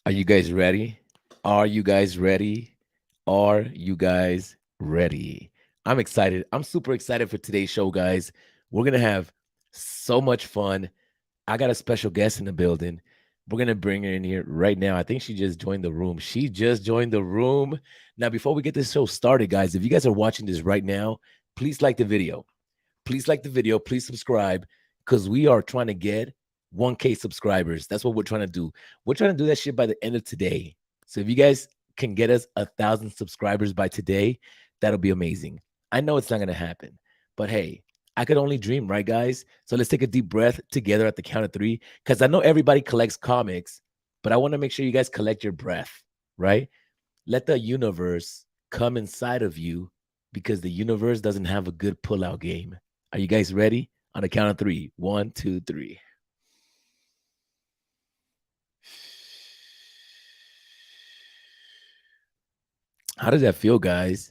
Are you guys ready? Are you guys ready? Are you guys ready? I'm excited. I'm super excited for today's show, guys. We're going to have so much fun. I got a special guest in the building. We're going to bring her in here right now. I think she just joined the room. She just joined the room. Now, before we get this show started, guys, if you guys are watching this right now, please like the video. Please like the video. Please subscribe because we are trying to get 1K subscribers. That's what we're trying to do. We're trying to do that shit by the end of today. So if you guys can get us 1,000 subscribers by today, that'll be amazing. I know it's not going to happen, but hey, I could only dream, right, guys? So let's take a deep breath together at the count of three because I know everybody collects comics, but I want to make sure you guys collect your breath, right? Let the universe come inside of you because the universe doesn't have a good pullout game. Are you guys ready? On the count of three. One, two, three. How does that feel, guys?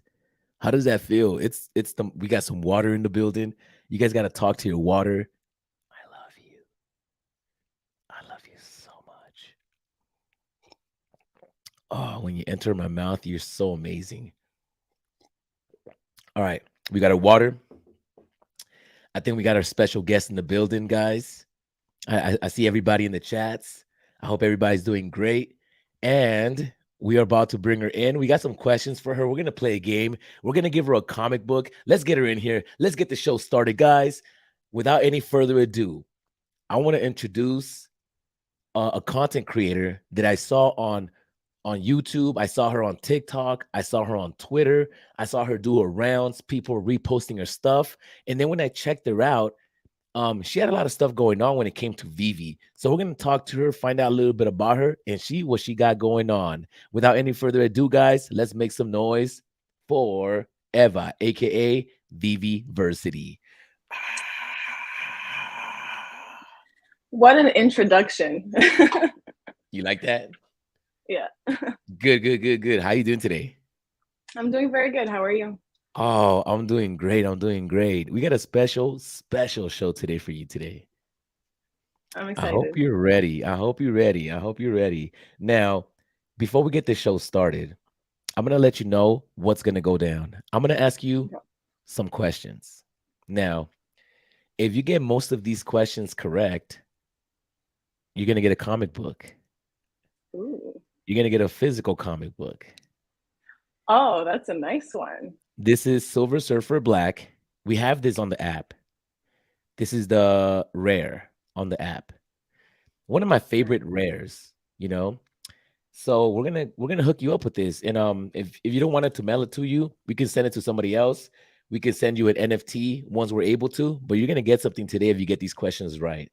How does that feel? It's the we got some water in the building. You guys got to talk to your water. I love you. I love you so much. Oh, when you enter my mouth, you're so amazing. All right, we got our water. I think we got our special guest in the building, guys. I see everybody in the chats. I hope everybody's doing great. And we are about to bring her in. We got some questions for her. We're going to play a game. We're going to give her a comic book. Let's get her in here. Let's get the show started, guys. Without any further ado, I want to introduce a content creator that I saw on YouTube. I saw her on TikTok. I saw her on Twitter. I saw her do her rounds, people reposting her stuff. And then when I checked her out, she had a lot of stuff going on when it came to Vivi. So we're gonna talk to her, find out a little bit about her and see what she got going on. Without any further ado, guys, let's make some noise for Eva, aka Viviversity. What an introduction. You like that? Yeah. Good, good, good, good. How you doing today? I'm doing very good. How are you? Oh, I'm doing great. I'm doing great. We got a special show today for you today. I'm I hope excited. you're ready. I hope you're ready. I hope you're ready. Now, before we get this show started, I'm going to let you know what's going to go down. I'm going to ask you some questions. Now, if you get most of these questions correct, you're going to get a comic book. Ooh. You're going to get a physical comic book. Oh, that's a nice one. This is Silver Surfer Black. We have this on the app. This is the rare on the app. One of my favorite rares, you know. So we're gonna hook you up with this. And if you don't want it to mail it to you, we can send it to somebody else. We can send you an NFT once we're able to, but you're gonna get something today if you get these questions right.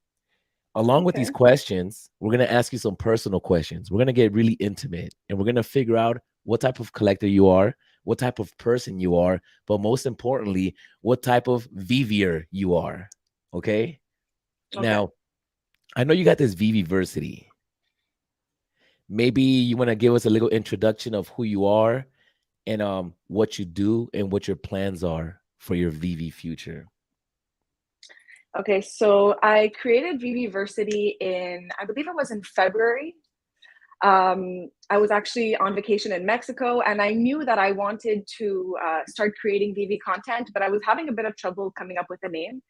Along with these Okay. questions, we're gonna ask you some personal questions. We're gonna get really intimate and we're gonna figure out what type of collector you are, what type of person you are, but most importantly, what type of Vivier you are. Okay. Okay. Now, I know you got this Viviversity. Maybe you want to give us a little introduction of who you are and what you do and what your plans are for your VV future. Okay. So I created Viviversity in, I believe it was in February. I was actually on vacation in Mexico and I knew that I wanted to start creating VV content, but I was having a bit of trouble coming up with a name.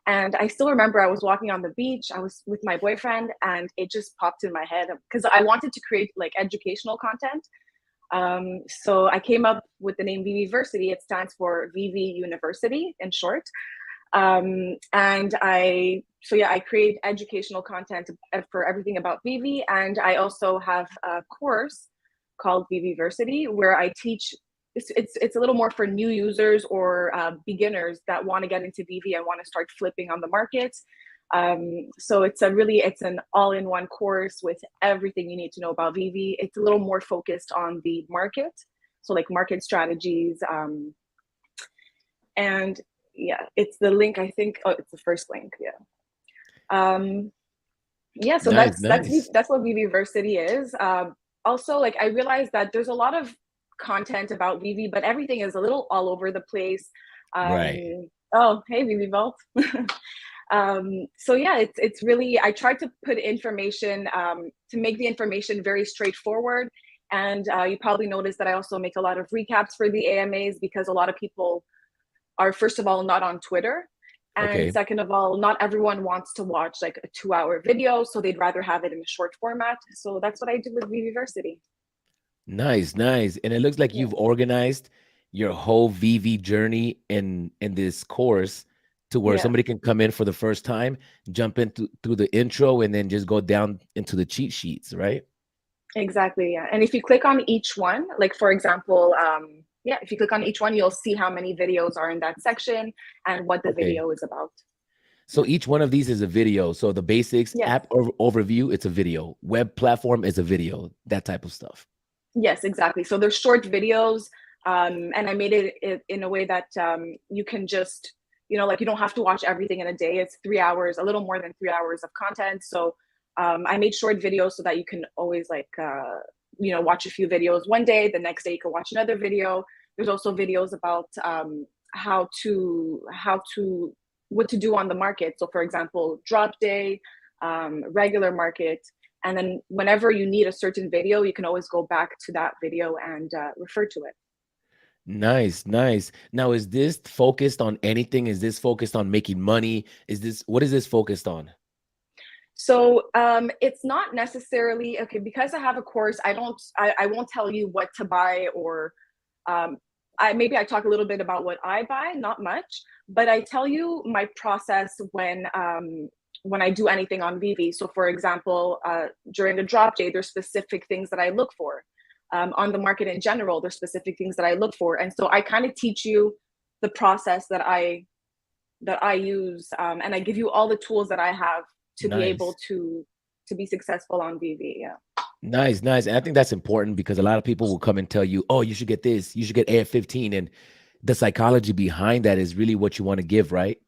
And I still remember I was walking on the beach, I was with my boyfriend, and it just popped in my head because I wanted to create like educational content. So I came up with the name Viviversity. It stands for VV University in short. And I create educational content for everything about Vivi, and I also have a course called Viviversity where I teach. It's a little more for new users or beginners that want to get into Vivi and want to start flipping on the market. So it's an all-in-one course with everything you need to know about Vivi. It's a little more focused on the market, so like market strategies, and yeah, it's the link, I think. Oh, it's the first link. Yeah. um yeah, so Nice, nice. that's what Viviversity is. Also, like, I realized that there's a lot of content about Vivi, but everything is a little all over the place. um Right. oh, hey, Vivi Vault. So yeah, it's really, I tried to put information, to make the information very straightforward. And you probably noticed that I also make a lot of recaps for the AMAs, because a lot of people are, first of all, not on Twitter. And Okay. second of all, not everyone wants to watch like a 2-hour video, so they'd rather have it in a short format. So that's what I do with Viviversity. Nice, nice. And it looks like Yeah. you've organized your whole VV journey in this course to where Yeah. somebody can come in for the first time, jump into through the intro, and then just go down into the cheat sheets, right? Exactly. Yeah. And if you click on each one, like for example, yeah, if you click on each one, you'll see how many videos are in that section and what the Okay. video is about. So each one of these is a video. So the basics Yes. app overview, it's a video. Web platform is a video, that type of stuff. Yes, exactly. So they're short videos, and I made it in a way that you can just, like you don't have to watch everything in a day. It's 3 hours, a little more than 3 hours of content. So I made short videos so that you can always like, watch a few videos one day. The next day you can watch another video. There's also videos about what to do on the market. So for example, drop day, regular market. And then whenever you need a certain video, you can always go back to that video and refer to it. Nice, nice. Now, is this focused on anything? Is this focused on making money? What is this focused on? So it's not necessarily, okay, because I have a course, I won't tell you what to buy, or maybe I talk a little bit about what I buy, not much, but I tell you my process when I do anything on Vivi. So for example, during a drop day, there's specific things that I look for. On the market in general, there's specific things that I look for. And so I kind of teach you the process that I use, and I give you all the tools that I have to be able Nice. to be successful on Vivi. Yeah. Nice, nice. And I think that's important because a lot of people will come and tell you, oh, you should get this, you should get AF15. And the psychology behind that is really what you want to give, right?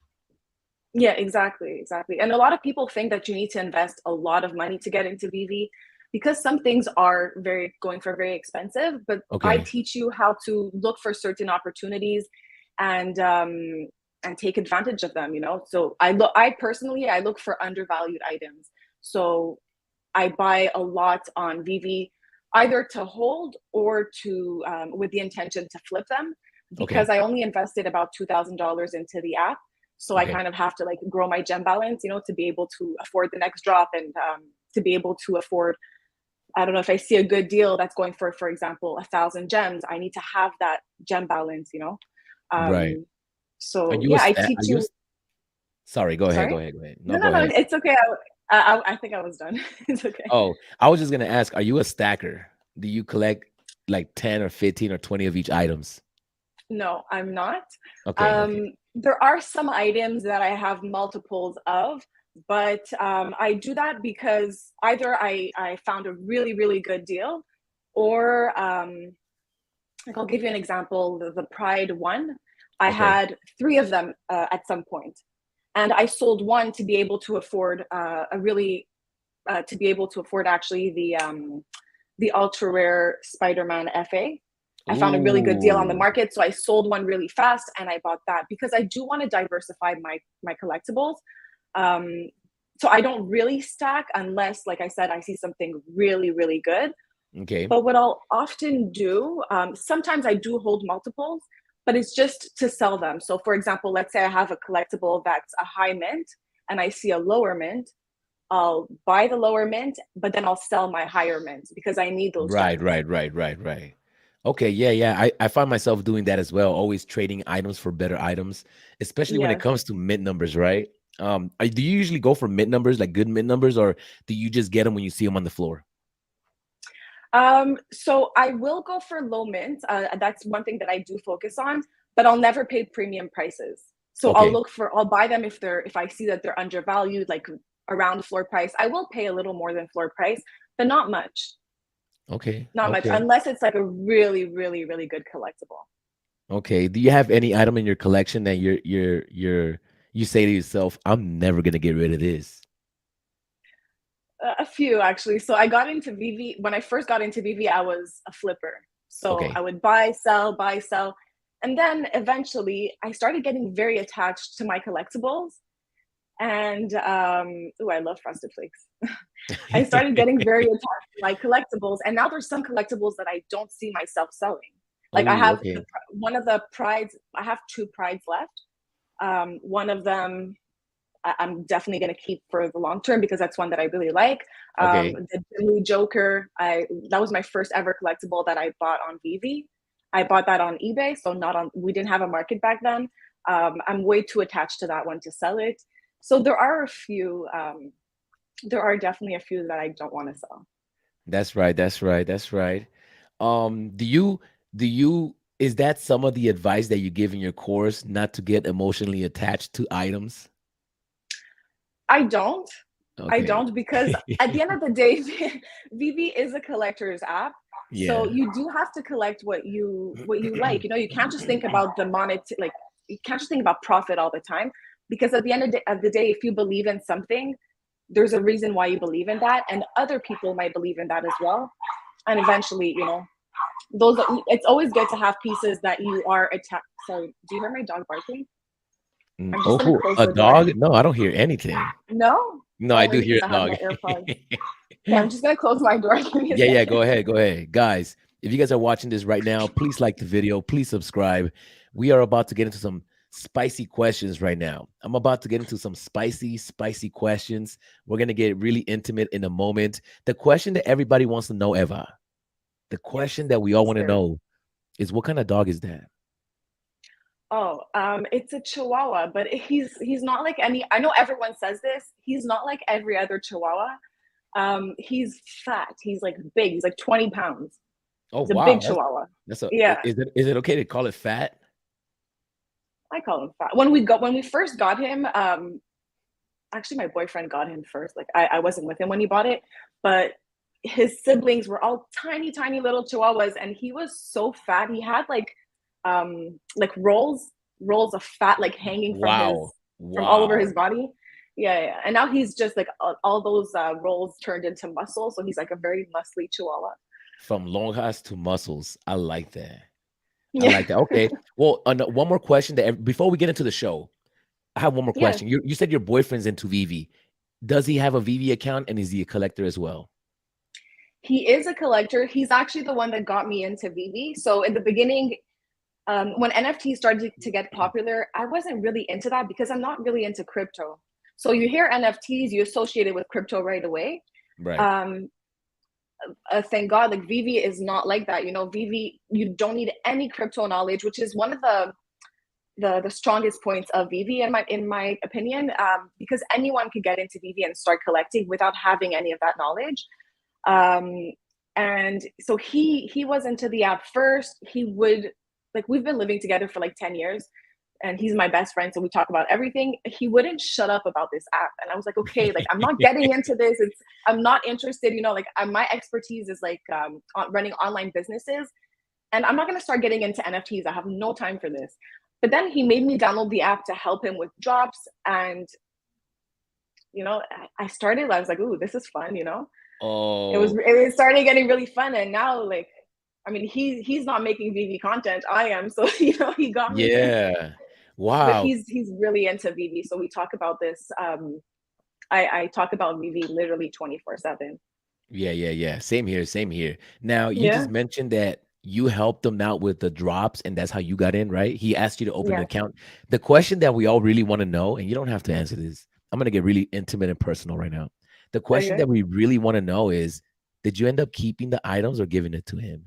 Yeah, exactly, exactly. And a lot of people think that you need to invest a lot of money to get into Vivi, because some things are very going for very expensive. But I Okay. teach you how to look for certain opportunities and take advantage of them. So I personally I look for undervalued items. So I buy a lot on Vivi, either to hold or to with the intention to flip them, because Okay. I only invested about $2,000 into the app. So I Okay. kind of have to like grow my gem balance, to be able to afford the next drop, and to be able to afford. I don't know, if I see a good deal that's going for example, 1,000 gems, I need to have that gem balance. Right. Um, Are so you a yeah, I sta- are teach you a, you. s- sorry, go ahead, go Sorry. ahead, go ahead. No, No, no, go no. ahead. It's okay. I think I was done. It's okay. Oh, I was just gonna ask, are you a stacker? Do you collect like 10 or 15 or 20 of each items? No, I'm not. Okay, okay. There are some items that I have multiples of, but I do that because either I found a really, really good deal, or like I'll give you an example. The Pride one, I Okay. had three of them at some point, and I sold one to be able to afford to be able to afford actually the ultra rare Spider-Man FA. I found a really good deal on the Ooh. market, so I sold one really fast and I bought that because I do want to diversify my collectibles. Um, so I don't really stack unless, like I said, I see something really, really good. Okay. But what I'll often do, sometimes I do hold multiples, but it's just to sell them. So, for example, let's say I have a collectible that's a high mint and I see a lower mint. I'll buy the lower mint, but then I'll sell my higher mint because I need those Right, gems. right, right, right, right. Okay, yeah, yeah. I find myself doing that as well, always trading items for better items, especially when it Yes. comes to mint numbers, right? Do you usually go for mint numbers, like good mint numbers, or do you just get them when you see them on the floor? So I will go for low mint. That's one thing that I do focus on, but I'll never pay premium prices. So Okay, I'll buy them if I see that they're undervalued, like around floor price. I will pay a little more than floor price, but not much. okay, Not much, okay, unless it's like a really, really, really good collectible. okay. Do you have any item in your collection that you say to yourself, I'm never gonna get rid of this? A few actually. So I got into Vivi when I first got into Vivi. I was a flipper, so I Okay, would buy, sell, and then eventually I started getting very attached to my collectibles. And I love Frosted Flakes. I started getting very attached to like collectibles, and now there's some collectibles that I don't see myself selling. Like I Oh, have okay. one of the prides. I have two prides left. One of them I'm definitely going to keep for the long term because that's one that I really like. Okay. The Dimly Joker, that was my first ever collectible that I bought on Veve. I bought that on eBay, so not on. We didn't have a market back then. I'm way too attached to that one to sell it. So there are a few. There are definitely a few that I don't want to sell. That's right. That's right. That's right. Do you is that some of the advice that you give in your course not to get emotionally attached to items? I don't. I Okay. don't because at the end of the day, Veve is a collector's app. So Yeah. you do have to collect what you like. You know, you can't just think about the like you can't just think about profit all the time because at the end of the day, if you believe in something, there's a reason why you believe in that, and other people might believe in that as well. And eventually, you know, those it's always good to have pieces that you are attached. Sorry, do you hear my dog barking? I'm just Oh, gonna who? close A the door. dog? No, I don't hear anything. No, No, I only do hear because a I have dog. my AirPods. Okay, I'm just gonna close my door. Give me a Yeah, yeah, second. go ahead, go ahead. Guys, if you guys are watching this right now, please like the video, please subscribe. We are about to get into some spicy questions right now. I'm about to get into some spicy questions. We're going to get really intimate in a moment. The question that everybody wants to know, Eva, the Yes, question that we I'm all want to scared. know is what kind of dog is that? Oh, it's a Chihuahua, but he's not like any. I know everyone says this. He's not like every other Chihuahua. He's fat. He's like big. He's like 20 pounds. Oh, He's a big wow. Chihuahua. That's a Yeah, is it okay to call it fat? I call him fat. When we first got him, actually my boyfriend got him first. Like I wasn't with him when he bought it, but his siblings were all tiny, tiny little Chihuahuas, and he was so fat. He had like rolls of fat like hanging Wow. from all over Wow. his body. Yeah, yeah. And now he's just like all those rolls turned into muscle, so he's like a very muscly Chihuahua. From Longhas to muscles. I like that. I Yeah, like that. Okay. Well, one more question before we get into the show, I have one more yeah. question. You said your boyfriend's into Veve. Does he have a Veve account and is he a collector as well? He is a collector. He's actually the one that got me into Veve. So in the beginning, when NFTs started to get popular, I wasn't really into that because I'm not really into crypto. So you hear NFTs, you associate it with crypto right away. Right. Um, thank God, like Veve is not like that. You know, Veve, you don't need any crypto knowledge, which is one of the strongest points of Veve in my opinion, because anyone could get into Veve and start collecting without having any of that knowledge. Um, and so he was into the app first. He would like we've been living together for like 10 years and he's my best friend, so we talk about everything. He wouldn't shut up about this app, and I was like, okay, like I'm not getting into this. I'm not interested, you know, like my expertise is like running online businesses, and I'm not going to start getting into NFTs. I have no time for this. But then he made me download the app to help him with drops, and you know, I started. I was like, ooh, this is fun, you know. Oh, It started getting really fun, and now like, I mean, he's not making Veve content. I am, so you know, he got me in. yeah. But Wow. he's really into Veve, so we talk about this. I talk about Veve literally 24/7. Yeah, yeah, yeah. Same here, same here. Now, you just Yeah, mentioned that you helped him out with the drops and that's how you got in, right? He asked you to open an yeah. account. The question that we all really want to know, and you don't have to answer this. I'm going to get really intimate and personal right now. The question Okay. that we really want to know is, did you end up keeping the items or giving it to him?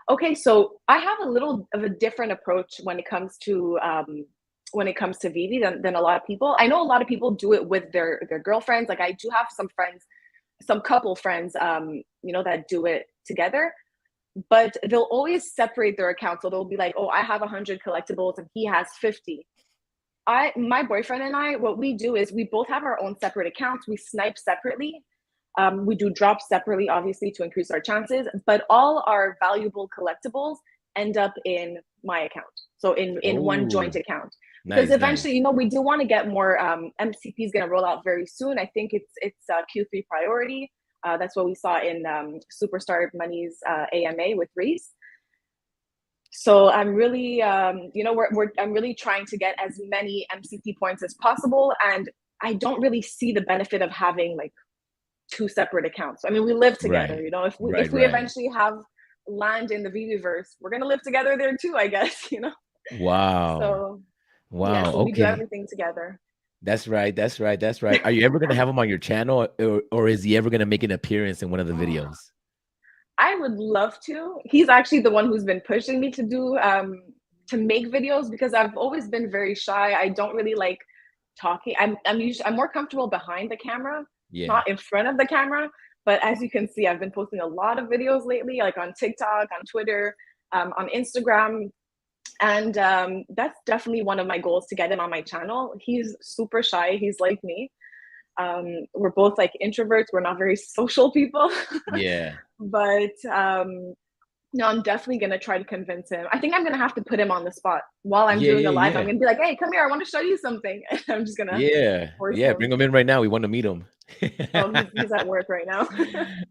Okay, so I have a little of a different approach when it comes to Veve than a lot of people. I know a lot of people do it with their girlfriends. Like I do have some friends, some couple friends, you know, that do it together. But they'll always separate their accounts. So they'll be like, "Oh, I have 100 collectibles and he has 50." My boyfriend and I, what we do is we both have our own separate accounts. We snipe separately. We do drops separately, obviously, to increase our chances. But all our valuable collectibles end up in my account, so in one joint Oh, account. Because nice, nice. eventually, you know, we do want to get more. MCP is going to roll out very soon. I think it's Q3 priority. That's what we saw in Superstar Money's AMA with Reese. So I'm really, I'm really trying to get as many MCP points as possible. And I don't really see the benefit of having like two separate accounts. I mean, we live together, Right. if Right. we Right. eventually have land in the Viviverse, we're gonna live together there too, I guess, Wow. So yeah, Wow. so we do Okay. everything together. That's right. That's right. That's right. Are you ever gonna have him on your channel, or is he ever gonna make an appearance in one of the videos? I would love to. He's actually the one who's been pushing me to do to make videos because I've always been very shy. I don't really like talking. I'm more comfortable behind the camera, Yeah. not in front of the camera. But as you can see, I've been posting a lot of videos lately, like on TikTok, on Twitter, on Instagram, and that's definitely one of my goals to get him on my channel. He's super shy. He's like me. We're both like introverts. We're not very social people. Yeah. But no, I'm definitely gonna try to convince him. I think I'm gonna have to put him on the spot while I'm Yeah. doing a Yeah. live. I'm Yeah. gonna be like, "Hey, come here! I want to show you something." And I'm just gonna Yeah. force Yeah. him. Bring him in right now. We want to meet him. Oh, he's at work right now.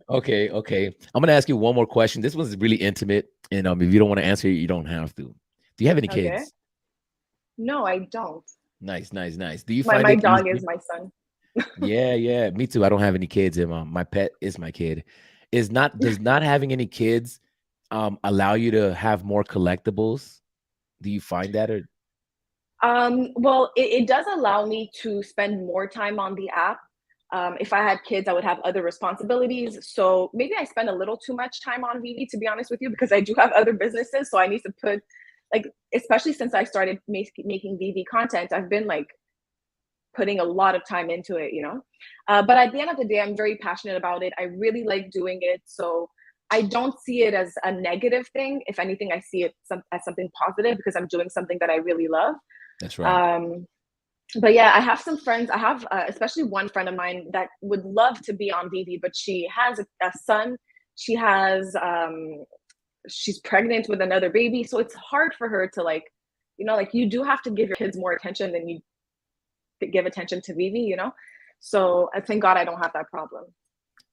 Okay. Okay. I'm gonna ask you one more question. This one's really intimate, and if you don't want to answer it, you don't have to. Do you have any Okay. kids? No, I don't. Nice. Nice. Nice. Do you My find my it dog is easy? my son. Yeah. Yeah. Me too. I don't have any kids, and my pet is my kid. Is not Does not having any kids allow you to have more collectibles? Do you find that, or Well, it does allow me to spend more time on the app. If I had kids, I would have other responsibilities. So maybe I spend a little too much time on Vivi, to be honest with you, because I do have other businesses. So I need to put, like, especially since I started making Vivi content, I've been like putting a lot of time into it. But at the end of the day, I'm very passionate about it. I really like doing it. So I don't see it as a negative thing. If anything, I see it as something positive because I'm doing something that I really love. that's right? Um, but yeah, I have some friends. I have especially one friend of mine that would love to be on Vivi, but she has a son. She has she's pregnant with another baby, so it's hard for her to like, like you do have to give your kids more attention than you give attention to Vivi. So I thank God I don't have that problem.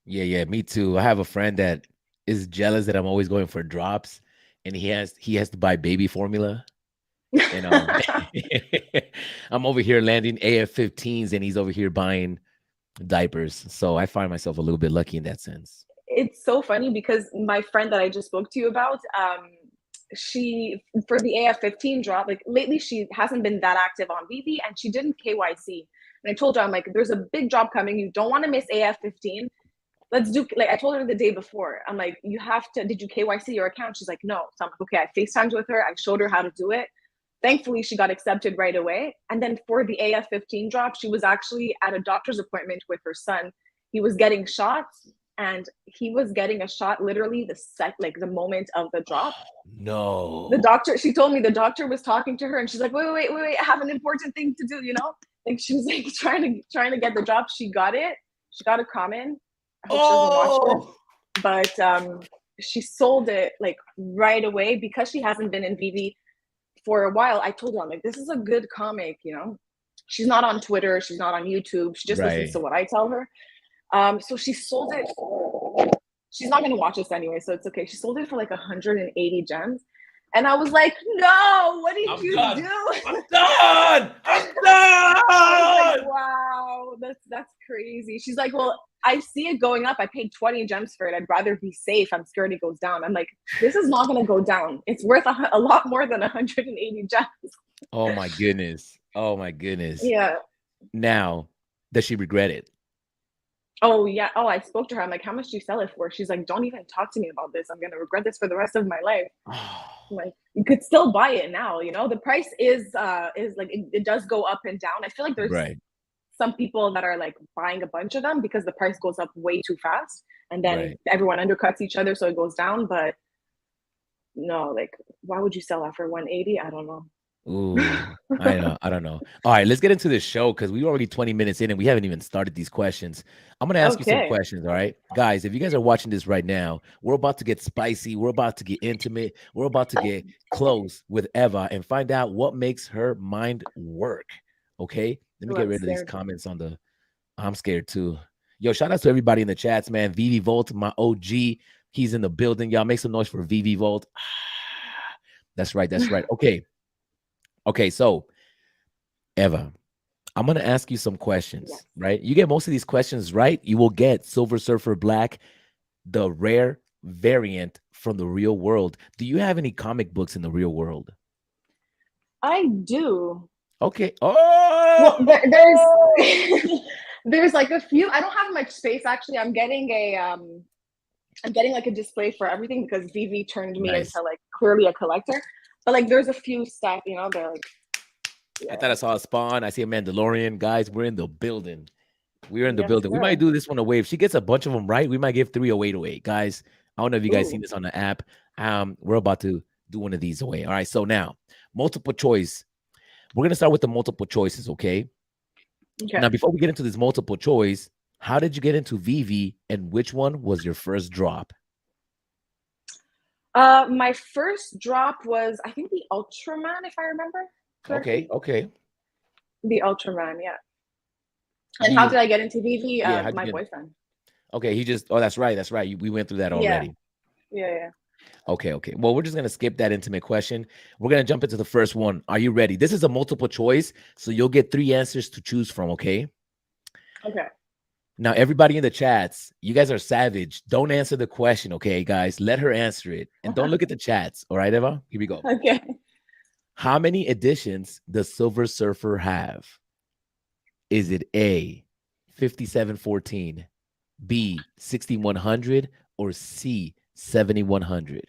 Yeah, yeah, me too. I have a friend that is jealous that I'm always going for drops, and he has to buy baby formula. You know, I'm over here landing AF-15s, and he's over here buying diapers. So I find myself a little bit lucky in that sense. It's so funny because my friend that I just spoke to you about, she for the AF-15 drop, like lately she hasn't been that active on Vivi and she didn't KYC. And I told her, I'm like, there's a big drop coming. You don't want to miss AF-15. Let's do, like, I told her the day before, I'm like, you have to, did you KYC your account? She's like, no. So I'm like, okay, I FaceTimed with her. I showed her how to do it. Thankfully, she got accepted right away. And then for the AF-15 drop, she was actually at a doctor's appointment with her son. He was getting shots and he was getting a shot literally the moment of the drop. The No. doctor, she told me the doctor was talking to her and she's like, wait, I have an important thing to do. Like she was like trying to get the drop. She got it. She got a comment. I hope she doesn't watch this. Oh, But she sold it like right away because she hasn't been in Vivi for a while. I told her, I'm like, this is a good comic. She's not on Twitter, she's not on YouTube, she just listens right. to what I tell her. So she sold it for, she's not gonna watch this anyway, so it's okay. She sold it for like 180 gems. And I was like, no, what did I'm you done. do? I'm done. I'm I was like, done. wow, that's crazy. She's like, well, I see it going up. I paid 20 gems for it. I'd rather be safe. I'm scared it goes down. I'm like, this is not going to go down. It's worth a lot more than 180 gems. Oh my goodness. Oh my goodness. Yeah. Now, does she regret it? Oh, yeah. Oh, I spoke to her. I'm like, how much do you sell it for? She's like, don't even talk to me about this. I'm going to regret this for the rest of my life. I'm like, you could still buy it now. The price is like, it does go up and down. I feel like there's Right. some people that are like buying a bunch of them because the price goes up way too fast and then Right. everyone undercuts each other so it goes down. But no, like, why would you sell that for 180? I don't know. Ooh, I know. I don't know. All right, let's get into the show because we're already 20 minutes in and we haven't even started these questions. I'm gonna ask you some Okay. questions. All right, guys, if you guys are watching this right now, we're about to get spicy. We're about to get intimate. We're about to get close with Eva and find out what makes her mind work. Okay, let me Oh, get I'm rid of these scared. comments on the. I'm scared too. Yo, shout out to everybody in the chats, man. Vivi Volt, my OG, he's in the building. Y'all make some noise for Vivi Volt. That's right. That's right. Okay. Okay. So, Eva, I'm going to ask you some Yes. questions, right? You get most of these questions right, you will get Silver Surfer Black, the rare variant from the real world. Do you have any comic books in the real world? I do. Okay. Well, Oh, there's like a few. I don't have much space actually. I'm getting like a display for everything because Vivi turned me nice. into like clearly a collector. But like there's a few stuff, you know, they're like, I yeah. thought I saw a Spawn. I see a Mandalorian. Guys, we're in the building. We're in the Yes, building. We might sir. do this one away. If she gets a bunch of them right, we might give 3 away to 8. Guys, I don't know if you guys seen Ooh. this on the app. We're about to do one of these away. All right. So now, multiple choice. We're gonna start with the multiple choices, okay? Okay. Now, before we get into this multiple choice, how did you get into VV and which one was your first drop? My first drop was I think the Ultraman, if I remember Okay, correctly. okay. The Ultraman, yeah. And how You did I get into VV? yeah, how'd you My get boyfriend. okay, he just oh, that's right, that's right. We went through that Yeah, already. yeah. Okay, okay. Well, we're just gonna skip that intimate question. We're gonna jump into the first one. Are you ready? This is a multiple choice, so you'll get 3 answers to choose from, okay? Okay. Now, everybody in the chats, you guys are savage. Don't answer the question, okay, guys? Let her answer it. And don't look at the chats. All right, Eva? Here we go. Okay. How many editions does Silver Surfer have? Is it A, 5714, B, 6100, or C, 7100?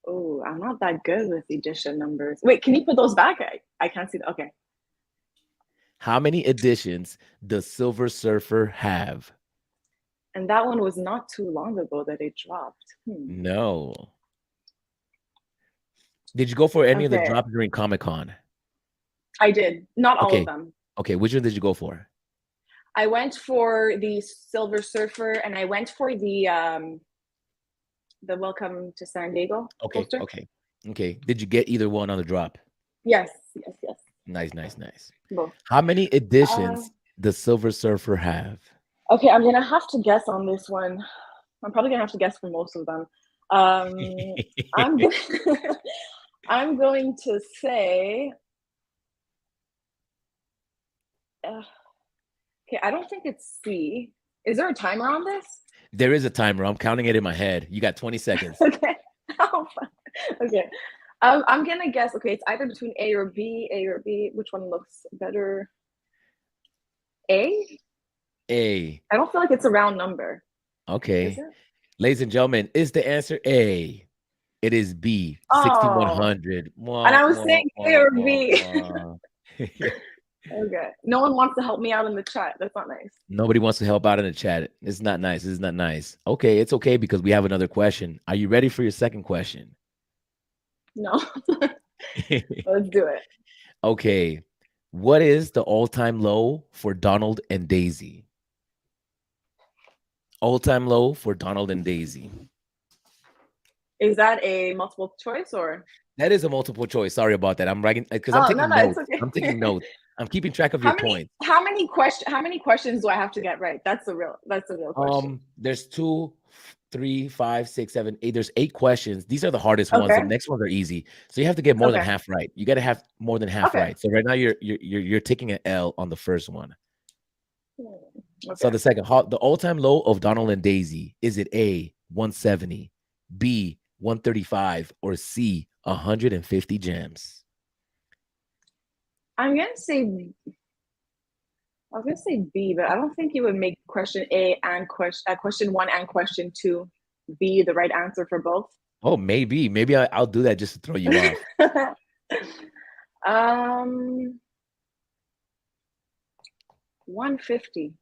Oh, I'm not that good with edition numbers. Wait, can you put those back? I can't see that. Okay. How many editions does Silver Surfer have? And that one was not too long ago that it dropped. No. Did you go for any of the Okay. drops during Comic Con? I did. Not all of Okay. them. Okay. Which one did you go for? I went for the Silver Surfer and I went for the Welcome to San Diego Okay. poster. Okay. Okay. Did you get either one on the drop? Yes, yes. Nice, nice, nice. Both. How many Uh, editions does Silver Surfer have? okay, I'm gonna have to guess on this one. I'm probably gonna have to guess for most of them. I'm gonna I'm going to say okay, I don't think it's C. Is there a timer on this? There is a timer. I'm counting it in my head. You got 20 seconds. Okay. Oh, okay. I'm gonna guess. Okay, it's either between A or B. A or B. Which one looks better? A. A. I don't feel like it's a round number. Is Okay. it? Ladies and gentlemen, is the answer A? It is B, Oh, 6100. and Wah, I was wah, saying A wah, or wah, B. wah. Okay. No one wants to help me out in the chat. That's not nice. Nobody wants to help out in the chat. It's not nice. It's not nice. Okay, it's okay because we have another question. Are you ready for your second question? No. Let's do it. Okay. What is the all-time low for Donald and Daisy? All-time low for Donald and Daisy. Is that a multiple choice or? That is a multiple choice. Sorry about that. I'm writing because I'm Oh, no, taking it's notes. okay. I'm taking notes. I'm keeping track of your points. How many questions do I have to get right? That's the real question. There's 2, 3, 5, 6, 7, 8. There's 8 questions. These are the hardest ones. The Okay. next ones are easy. So you have to get more than Okay. half right. You got to have more than half Okay. right. So right now you're taking an L on the first one. So Okay. the second, the all-time low of Donald and Daisy, is it A, 170, B, 135, or C, 150 gems? I'm gonna say I was gonna say B, but I don't think you would make question A and question one and question two be the right answer for both. Oh, maybe. Maybe I'll do that just to throw you off. um, 150.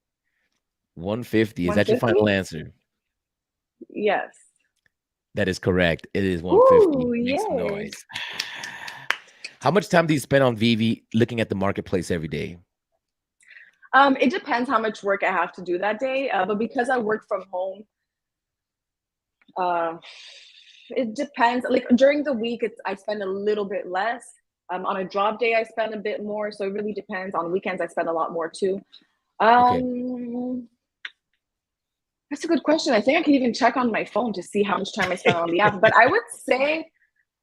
150. Is that your 150? final answer? Yes. That is correct. It is 150. Ooh, Make some yay. noise. How much time do you spend on Vivi looking at the marketplace every day? It depends how much work I have to do that day. But because I work from home, it depends. Like during the week, I spend a little bit less. On a drop day, I spend a bit more. So it really depends. On weekends, I spend a lot more too. Okay. That's a good question. I think I can even check on my phone to see how much time I spend on the app. But I would say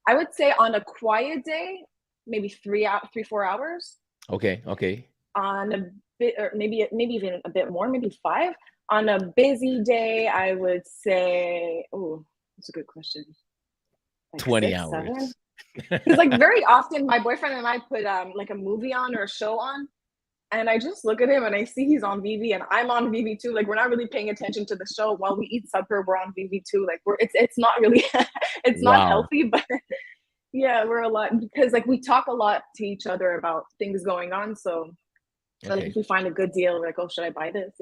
I would say on a quiet day, maybe 3, 4 hours. Okay, okay. On a bit, or maybe even a bit more, maybe 5. On a busy day, I would say, oh, that's a good question. Like 20 6, 7. hours. Because like very often, my boyfriend and I put like a movie on or a show on, and I just look at him and I see he's on VV and I'm on VV too. Like we're not really paying attention to the show while we eat supper. We're on VV too. Like it's not really it's not Wow. healthy, but yeah, we're a lot because like we talk a lot to each other about things going on. So like if Okay. we find a good deal, we're like, oh, should I buy this?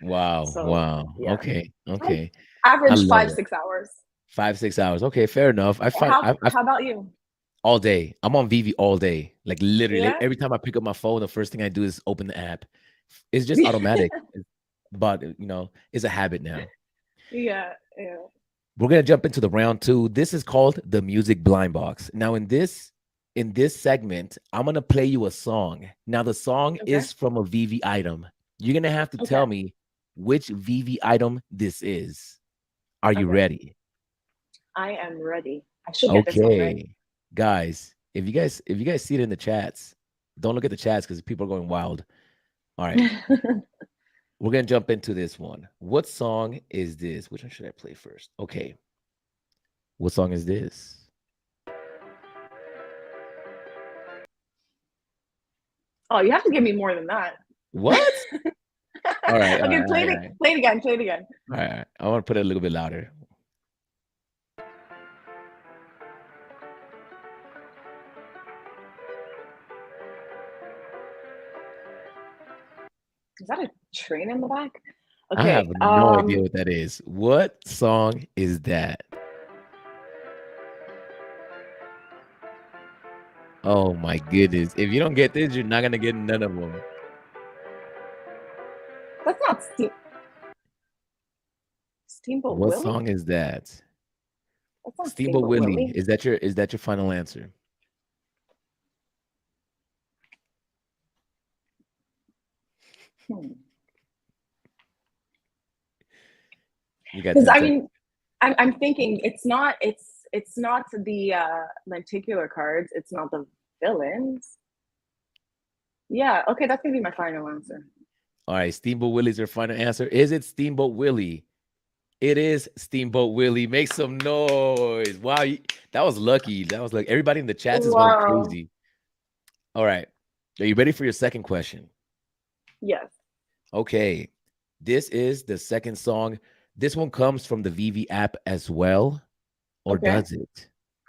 Wow. So Wow. yeah, Okay. like Okay. I average love five, it. 6 hours. 5, 6 hours. Okay, fair enough. I find I How about you? all day. I'm on VV all day. Like literally Yeah. every time I pick up my phone, the first thing I do is open the app. It's just automatic. But it's a habit now. Yeah, yeah. We're gonna jump into the round two. This is called the music blind box. Now, in this segment, I'm gonna play you a song. Now, the song Okay. is from a VV item. You're gonna have to Okay. tell me which VV item this is. Are you Okay. ready? I am ready. I should get this one right. Okay, guys. If you guys see it in the chats, don't look at the chats because people are going wild. All right, we're gonna jump into this one. What song is this? Which one should I play first? Okay, what song is this? Oh, you have to give me more than that. What? All right, all Okay, right, all right, all right. play it again, play it again. All right, all right. I want to put it a little bit louder. Is that a train in the back? I have Okay. no idea what that is. What song is that? Oh my goodness. If you don't get this, you're not gonna get none of them. That's not Steamboat What Willie? song is that? That's not Steamboat Steamboat Willie. Willie. Is that your final answer? Hmm. You got Because 10 I seconds. mean, I'm thinking it's not the lenticular cards. It's not the villains. Yeah. Okay, that's gonna be my final answer. All right, Steamboat Willie's your final answer. Is it Steamboat Willie? It is Steamboat Willie. Make some noise. Wow, that was lucky. That was like everybody in the chats is going Wow. crazy. All right. Are you ready for your second question? Yes. Okay. This is the second song. This one comes from the VV app as well, or Okay. does it?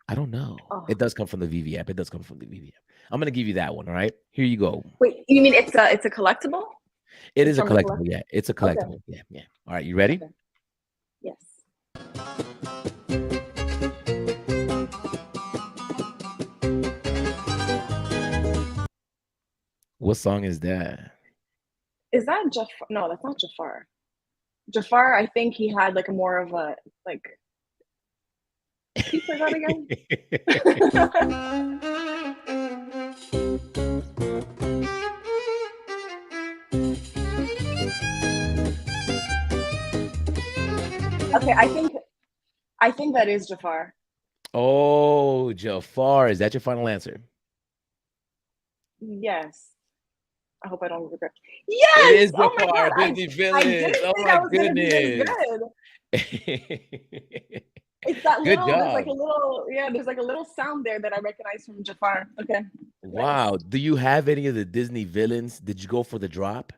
I don't know. Oh. It does come from the VV app. It does come from the VV app. I'm gonna give you that one. All right. Here you go. Wait, you mean it's a collectible? It It's is a from a collectible. collect. Yeah, it's a Okay. collectible. Yeah, yeah. All right. You ready? Okay. Yes. What song is that? Is that Jafar? No, that's not Jafar. Jafar, I think he had like a more of a like. Can you play that again? Okay, I think that is Jafar. Oh, Jafar. Is that your final answer? Yes. I hope I don't regret. It is Yes! Oh my Jafar, god! Disney I villains. didn't Oh think my I was gonna be this goodness. good. It's that Good little. There's like job. a little. Yeah. There's like a little sound there that I recognize from Jafar. Okay. Nice. Wow. Do you have any of the Disney villains? Did you go for the drop?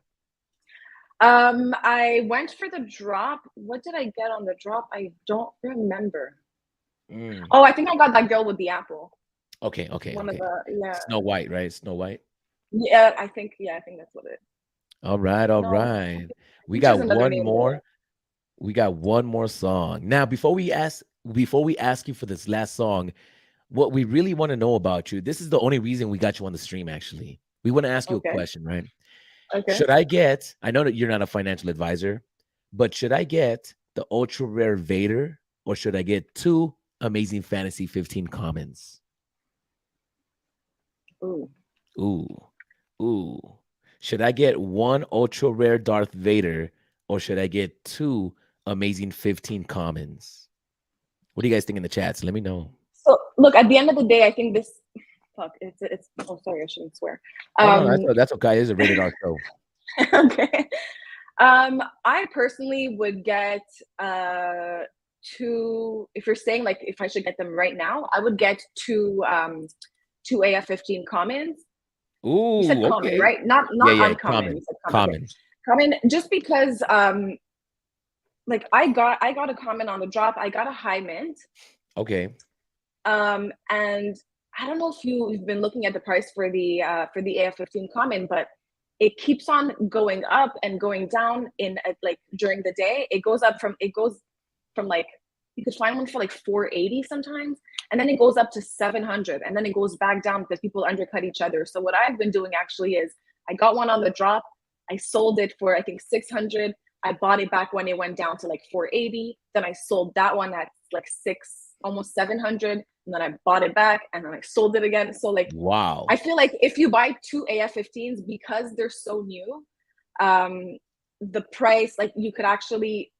I went for the drop. What did I get on the drop? I don't remember. Mm. Oh, I think I got that girl with the apple. Okay, okay, One of okay. the yeah. Snow White, right? Snow White. Yeah, I think that's what it. All right, all No, right. I We think she has got another one name more. though. We got one more song. Now, before we ask you for this last song, what we really want to know about you, this is the only reason we got you on the stream, actually. We want to ask you a Okay. question, right? Okay. Should I get, I know that you're not a financial advisor, but should I get the ultra rare Vader or should I get two Amazing Fantasy 15 commons? Ooh. Ooh, ooh. Should I get one ultra rare Darth Vader or should I get two Amazing 15 commons? What do you guys think in the chats? Let me know. look, at the end of the day, I think this. Fuck, it's. Oh, sorry, I shouldn't swear. Oh no, Um, that's okay. It's a rated R show. okay. I personally would get two. If you're saying like if I should get them right now, I would get two AF-15 commons. You said Ooh, common, okay. right? Not Yeah, uncommon. You common, said common. Okay, common. common. Just because like I got a comment on the drop. I got a high mint. Okay. And I don't know if you've been looking at the price for the AF-15 common, but it keeps on going up and going down in like during the day. It goes from like you could find one for like 480 sometimes, and then it goes up to 700, and then it goes back down because people undercut each other. So what I've been doing actually is I got one on the drop. I sold it for I think 600. I bought it back when it went down to like 480. Then I sold that one at like almost 700. And then I bought it back and then I sold it again. So like, I Wow. feel like if you buy two AF-15s because they're so new, the price, like you could actually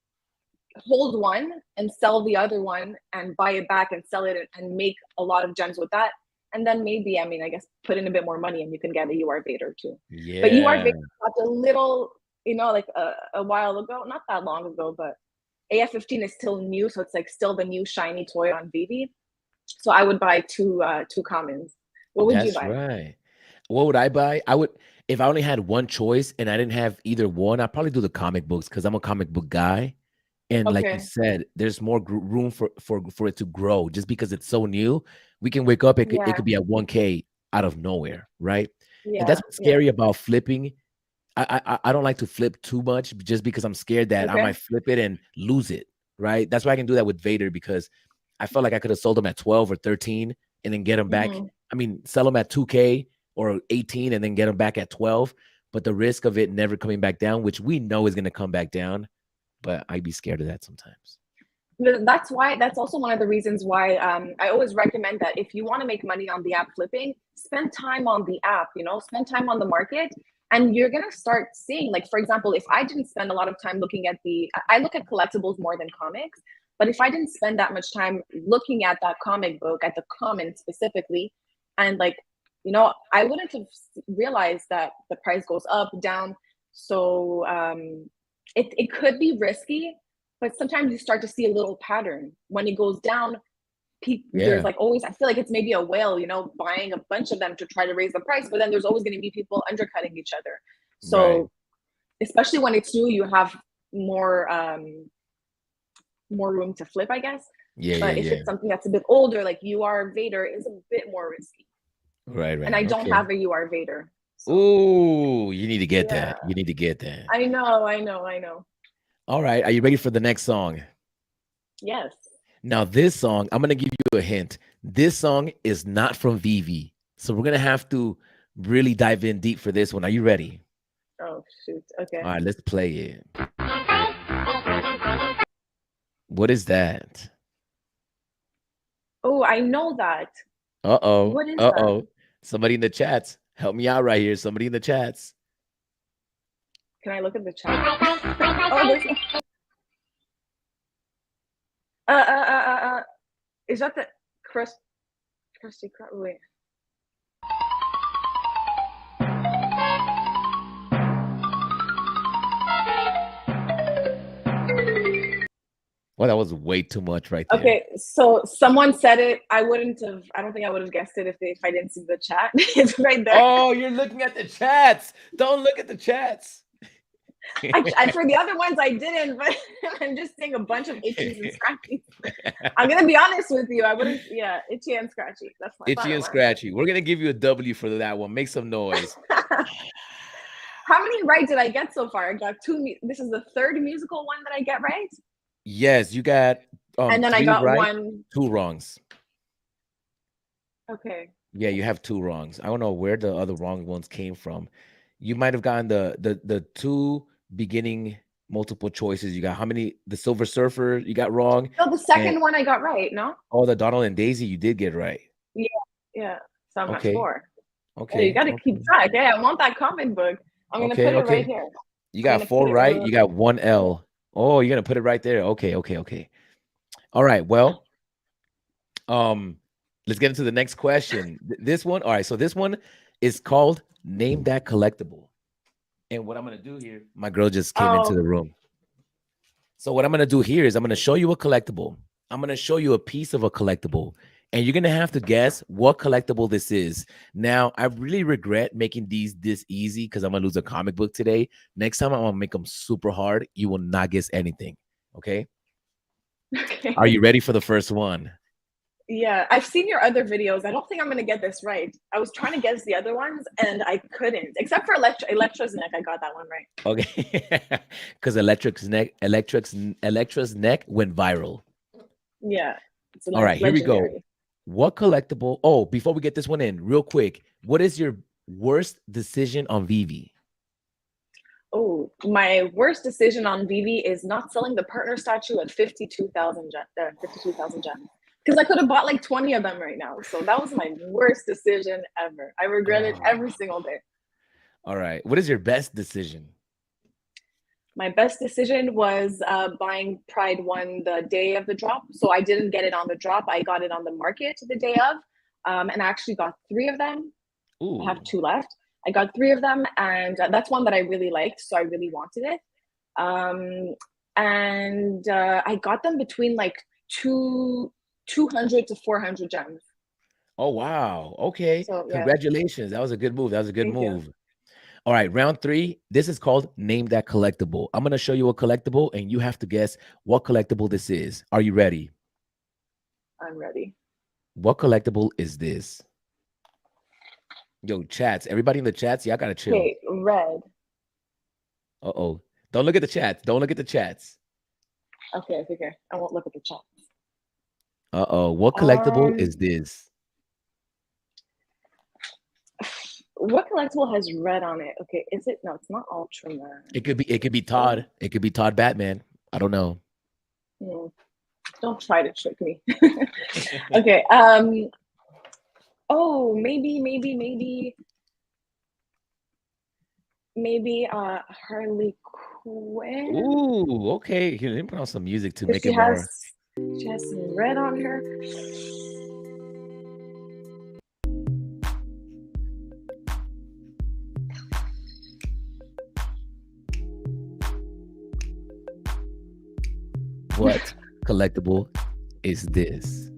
hold one and sell the other one and buy it back and sell it and make a lot of gems with that. And then maybe, I mean, I guess put in a bit more money and you can get a UR Vader too. But UR Yeah. Vader got a little, like a while ago, not that long ago, but AF-15 is still new. So it's like still the new shiny toy on Veve. So I would buy two commons. What would you That's buy? right. What would I buy? I would, if I only had one choice and I didn't have either one, I'd probably do the comic books because I'm a comic book guy. And like you Okay. said, there's more room for it to grow. Just because it's so new, we can wake up. It Yeah. could be at 1K out of nowhere, right? And that's Yeah. what's Yeah. scary about flipping. I don't like to flip too much just because I'm scared that I Okay. might flip it and lose it, right? That's why I can do that with Vader because I felt like I could have sold them at 12 or 13 and then get them back. Mm-hmm. I mean, sell them at 2K or 18 and then get them back at 12. But the risk of it never coming back down, which we know is going to come back down, but I'd be scared of that sometimes. That's also one of the reasons why I always recommend that if you want to make money on the app flipping, spend time on the app, spend time on the market, and you're going to start seeing, like, for example, if I didn't spend a lot of time looking at I look at collectibles more than comics, but if I didn't spend that much time looking at that comic book, at the comment specifically, and like, I wouldn't have realized that the price goes up, down. So it could be risky, but sometimes you start to see a little pattern when it goes down. There's Yeah, like always, I feel like it's maybe a whale, buying a bunch of them to try to raise the price, but then there's always going to be people undercutting each other. right. So especially when it's new, you have more room to flip, I guess. Yeah, yeah, But if yeah. it's something that's a bit older, like UR Vader is a bit more risky, Right, and I right. don't Okay. have a UR Vader. So Ooh, you need to get yeah, that. You need to get that. I know. All right. Are you ready for the next song? Yes. Now, this song, I'm going to give you a hint. This song is not from Vivi. So we're going to have to really dive in deep for this one. Are you ready? Oh shoot. Okay. All right, let's play it. What is that? Oh, I know that. Uh-oh. What is that? Uh-oh. Somebody in the chats. Help me out right here. Somebody in the chats. Can I look at the chat? Oh, there's no. Is that the crust? Crusty crab? Wait. Well, that was way too much right there. Okay, so someone said it. I wouldn't have. I don't think I would have guessed it if I didn't see the chat. It's right there. Oh, you're looking at the chats. Don't look at the chats. For the other ones, I didn't, but I'm just seeing a bunch of itchies and scratchies. I'm gonna be honest with you. I wouldn't. Yeah, itchy and scratchy. That's my Itchy final and scratchy. We're gonna give you a W for that one. Make some noise. answer. How many right did I get so far? I got two. This is the third musical one that I get right, Yes, you got and then I three got right, one. two wrongs. Okay. Yeah, you have two wrongs. I don't know where the other wrong ones came from. You might have gotten the two beginning multiple choices. You got how many? The Silver Surfer you got wrong, So the and second one I got right. No. all the Donald and Daisy you did get right. Yeah. Yeah. So I'm at Okay, four. Hey, you okay, got to keep okay, track. Hey, I want that comic book. I'm gonna okay, put it right okay. here. You I'm got gonna put four it right. You right. got one L. Oh, you're gonna put it right there. Okay, okay, okay. All right. Well, um, let's get into the next question. This one, all right. So this one is called Name That Collectible. And what I'm gonna do here, my girl just came into the Oh, room. So what I'm gonna do here is I'm gonna show you a collectible. I'm gonna show you a piece of a collectible, and you're gonna have to guess what collectible this is. Now, I really regret making these this easy because I'm gonna lose a comic book today. Next time I'm gonna make them super hard. You will not guess anything. Okay? Are okay. you ready for the first one? Yeah, I've seen your other videos. I don't think I'm gonna get this right. I was trying to guess the other ones and I couldn't, except for Electra's neck. I got that one right. Okay, because Electra's neck went viral. Yeah, it's All right, here we go. legendary. What collectible? Oh, before we get this one in, real quick, what is your worst decision on Vivi? Oh, my worst decision on Veve is not selling the partner statue at 52,000 52,000 gems. Because I could have bought like 20 of them right now. So that was my worst decision ever. I regret it Oh, every single day. all right. What is your best decision? My best decision was buying Pride One the day of the drop. So I didn't get it on the drop. I got it on the market the day of. And I actually got three of them. I have Ooh. two left. I got three of them, and that's one that I really liked. So I really wanted it. Um, and I got them between like 200 to 400 gems. Oh, wow. Okay. So yeah, Congratulations. That was a good move. That was a good thank you. move. All right, round three. This is called Name That Collectible. I'm going to show you a collectible and you have to guess what collectible this is. Are you ready? I'm ready. What collectible is this? Yo, chats. Everybody in the chats, y'all got to chill. Okay, red. Uh-oh. Don't look at the chats. Don't look at the chats. Okay, I figure I won't look at the chat. Uh-oh. What collectible Um, is this? what collectible has red on it? Okay, is it? No, it's not Ultraman. It could be Oh, Todd. It could be Todd Batman. I don't know. hmm, don't try to trick me. Okay. Oh, maybe Harley Quinn Ooh, okay. Here, let me put on some music to because make it more. she has some red on her. What collectible is this?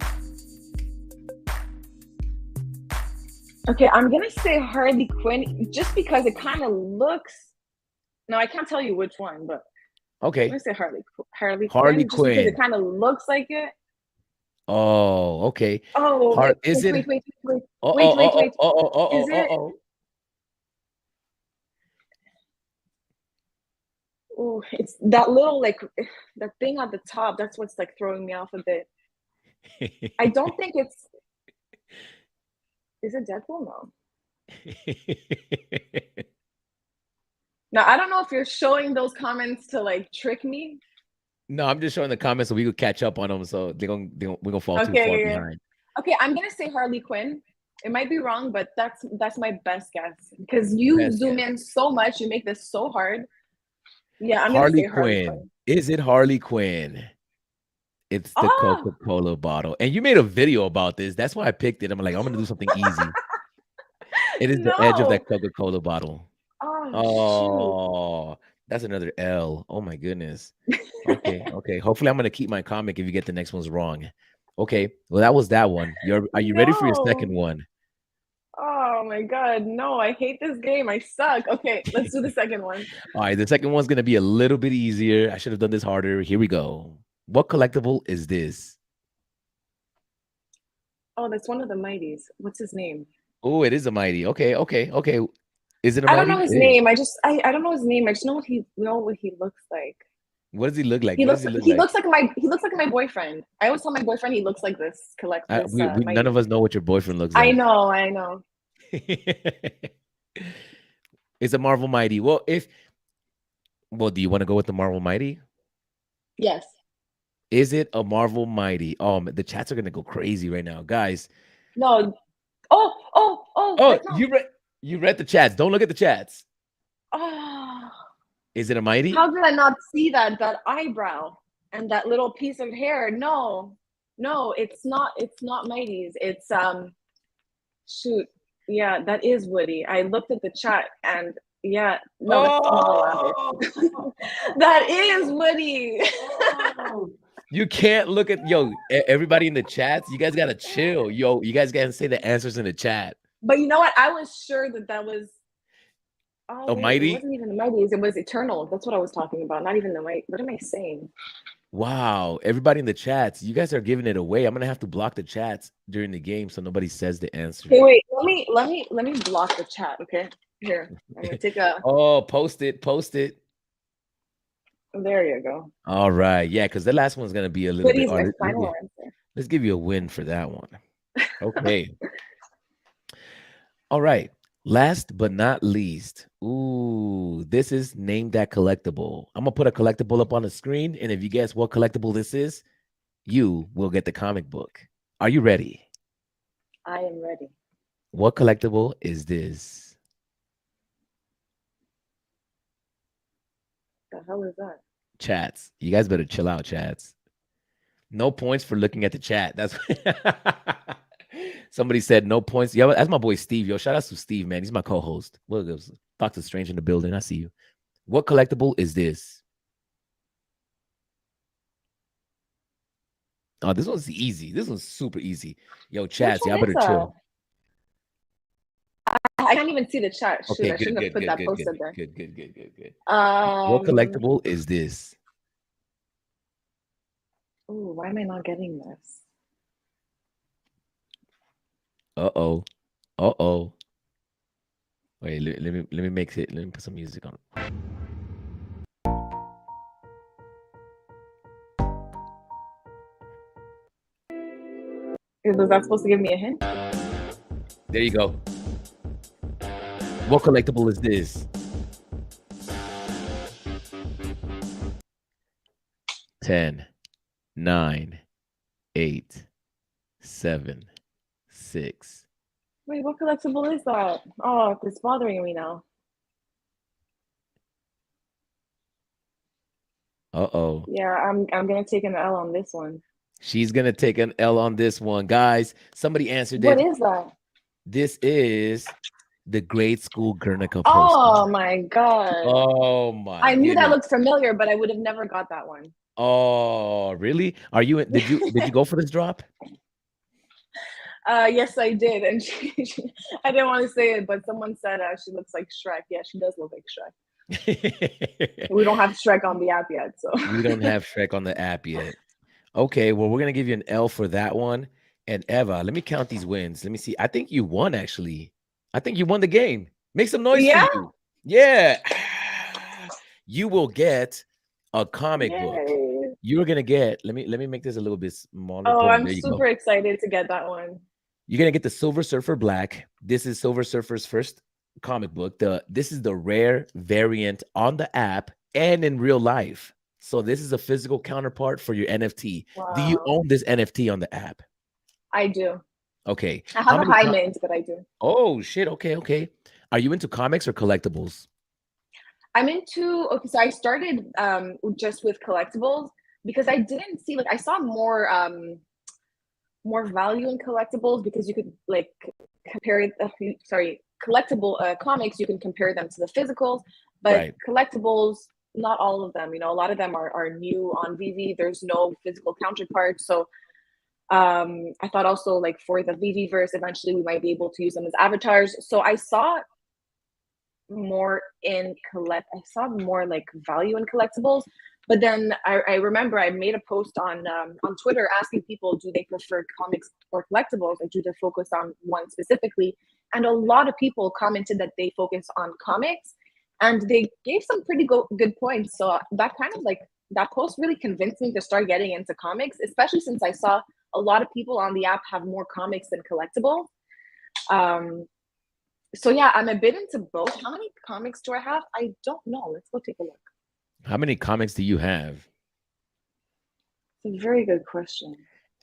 Okay, I'm gonna say Harley Quinn just because it kind of looks. No, I can't tell you which one, but I'm Okay. gonna say Harley Harley Quinn just because it Quinn. kind of looks like it. Oh, okay. Oh, Heart is it? Oh, oh, oh, oh, wait. oh, oh, oh, Is oh, it? oh, Oh, it's that little like that thing at the top. That's what's like throwing me off a bit. oh. I don't think it's. Is it Deadpool? No. Now I don't know if you're showing those comments to like trick me. No, I'm just showing the comments so we could catch up on them. So we're gonna fall too far Okay, yeah. behind. Okay, I'm gonna say Harley Quinn. It might be wrong, but that's my best guess because you Best zoom guess. in so much, you make this so hard. Yeah, I'm gonna Harley say Harley Quinn. Quinn. Is it Harley Quinn? It's the Oh, Coca-Cola bottle. And you made a video about this. That's why I picked it. I'm like, I'm gonna do something easy. It is the edge of no. that Coca-Cola bottle. Oh shoot. Oh, that's another L. Oh my goodness. Okay, okay. Hopefully, I'm gonna keep my comic if you get the next ones wrong. Okay, well, that was that one. Are you ready for your second No. one? Oh my god, no, I hate this game. I suck. Okay, let's do the second one. All right, the second one's gonna be a little bit easier. I should have done this harder. Here we go. What collectible is this? Oh, that's one of the mighties. What's his name? Oh, it is a mighty. Okay, okay, okay. Is it a I don't mighty? know his It is. name. I don't know his name. I just know what he looks like. What does he look like? He What does looks he look he like? looks like my boyfriend. I always tell my boyfriend he looks like this None mighty. of us know what your boyfriend looks I like. know, I know. It's a Marvel Mighty. Do you want to go with the Marvel Mighty? Yes. Is it a Marvel Mighty? The chats are gonna go crazy right now, guys. No. Oh, That's not. you read the chats. Don't look at the chats. Oh, Is it a Mighty? how did I not see that eyebrow and that little piece of hair? No, No, it's not. It's not Mighty's. It's shoot. Yeah, that is Woody. I looked at the chat and yeah, no, that's not a rabbit. Oh, That is Woody. oh. You can't look at everybody in the chats. You guys gotta chill. Yo, you guys gotta say the answers in the chat. But you know what? I was sure that that was. Oh Oh, wait, it Mighty. wasn't even the Mighty's. It was Eternal. That's what I was talking about. Not even the Mighty. What am I saying? Wow, everybody in the chats, you guys are giving it away. I'm gonna have to block the chats during the game so nobody says the answer. Okay, wait. Let me block the chat. Okay, here. I'm gonna take a. Oh, post it, post it. There you go. All right, yeah, because the last one's gonna be a little bit. Woody's my final Let's answer. give you a win for that one. Okay. All right. Last but not least, ooh, this is Name That Collectible. I'm gonna put a collectible up on the screen, and if you guess what collectible this is, you will get the comic book. Are you ready? I am ready. What collectible is this? The hell is that? Chats. You guys better chill out, chats. No points for looking at the chat. That's somebody said no points. Yo, that's my boy Steve. Yo, shout out to Steve, man. He's my co-host. Well, there's Dr. Strange in the building. I see you. What collectible is this? Oh, this one's easy. This one's super easy. Yo, chats, y'all better chill. I can't even see the chat. Shoot, Okay, I shouldn't have put that posted there. Good. What collectible is this? Oh, why am I not getting this? Uh-oh. Uh-oh. Wait, let me make it. Let me put some music on. Was that supposed to give me a hint? There you go. What collectible is this? 10, 9, 8, 7, 6. Wait, what collectible is that? Oh, it's bothering me now. Uh-oh. Yeah, I'm gonna take an L on this one. She's gonna take an L on this one. Guys, somebody answered What it. is that? This is the grade school Guernica poster. Oh my god. Oh my I knew goodness. that looked familiar, but I would have never got that one. Oh, really? Are you did you go for this drop? Yes, I did, and I didn't want to say it, but someone said she looks like Shrek. Yeah, she does look like Shrek. We don't have Shrek on the app yet, so We don't have Shrek on the app yet. Okay, well, we're gonna give you an L for that one. And Eva, let me count these wins. Let me see. I think you won, actually. I think you won the game. Make some noise for you. Yeah. You will get a comic book. You're gonna get. Let me make this a little bit smaller. Oh, I'm super excited to get that one. You're gonna get the Silver Surfer Black. This is Silver Surfer's first comic book. This is the rare variant on the app and in real life. So this is a physical counterpart for your NFT. Wow. Do you own this NFT on the app? I do. Okay. I have a high mint, but I do. Oh shit. Okay. Are you into comics or collectibles? I'm into. Okay, so I started just with collectibles because I didn't see I saw more value in collectibles because you could compare it. Collectible comics, you can compare them to the physicals, but collectibles, not all of them. A lot of them are new on Veve. There's no physical counterpart. So I thought also for the Viviverse, eventually we might be able to use them as avatars. So I saw more value in collectibles. But then I remember I made a post on Twitter asking people, do they prefer comics or collectibles? Do they focus on one specifically? And a lot of people commented that they focus on comics, and they gave some pretty good points. So that kind of that post really convinced me to start getting into comics, especially since I saw a lot of people on the app have more comics than collectibles. So yeah, I'm a bit into both. How many comics do I have? I don't know. Let's go take a look. How many comics do you have? It's a very good question.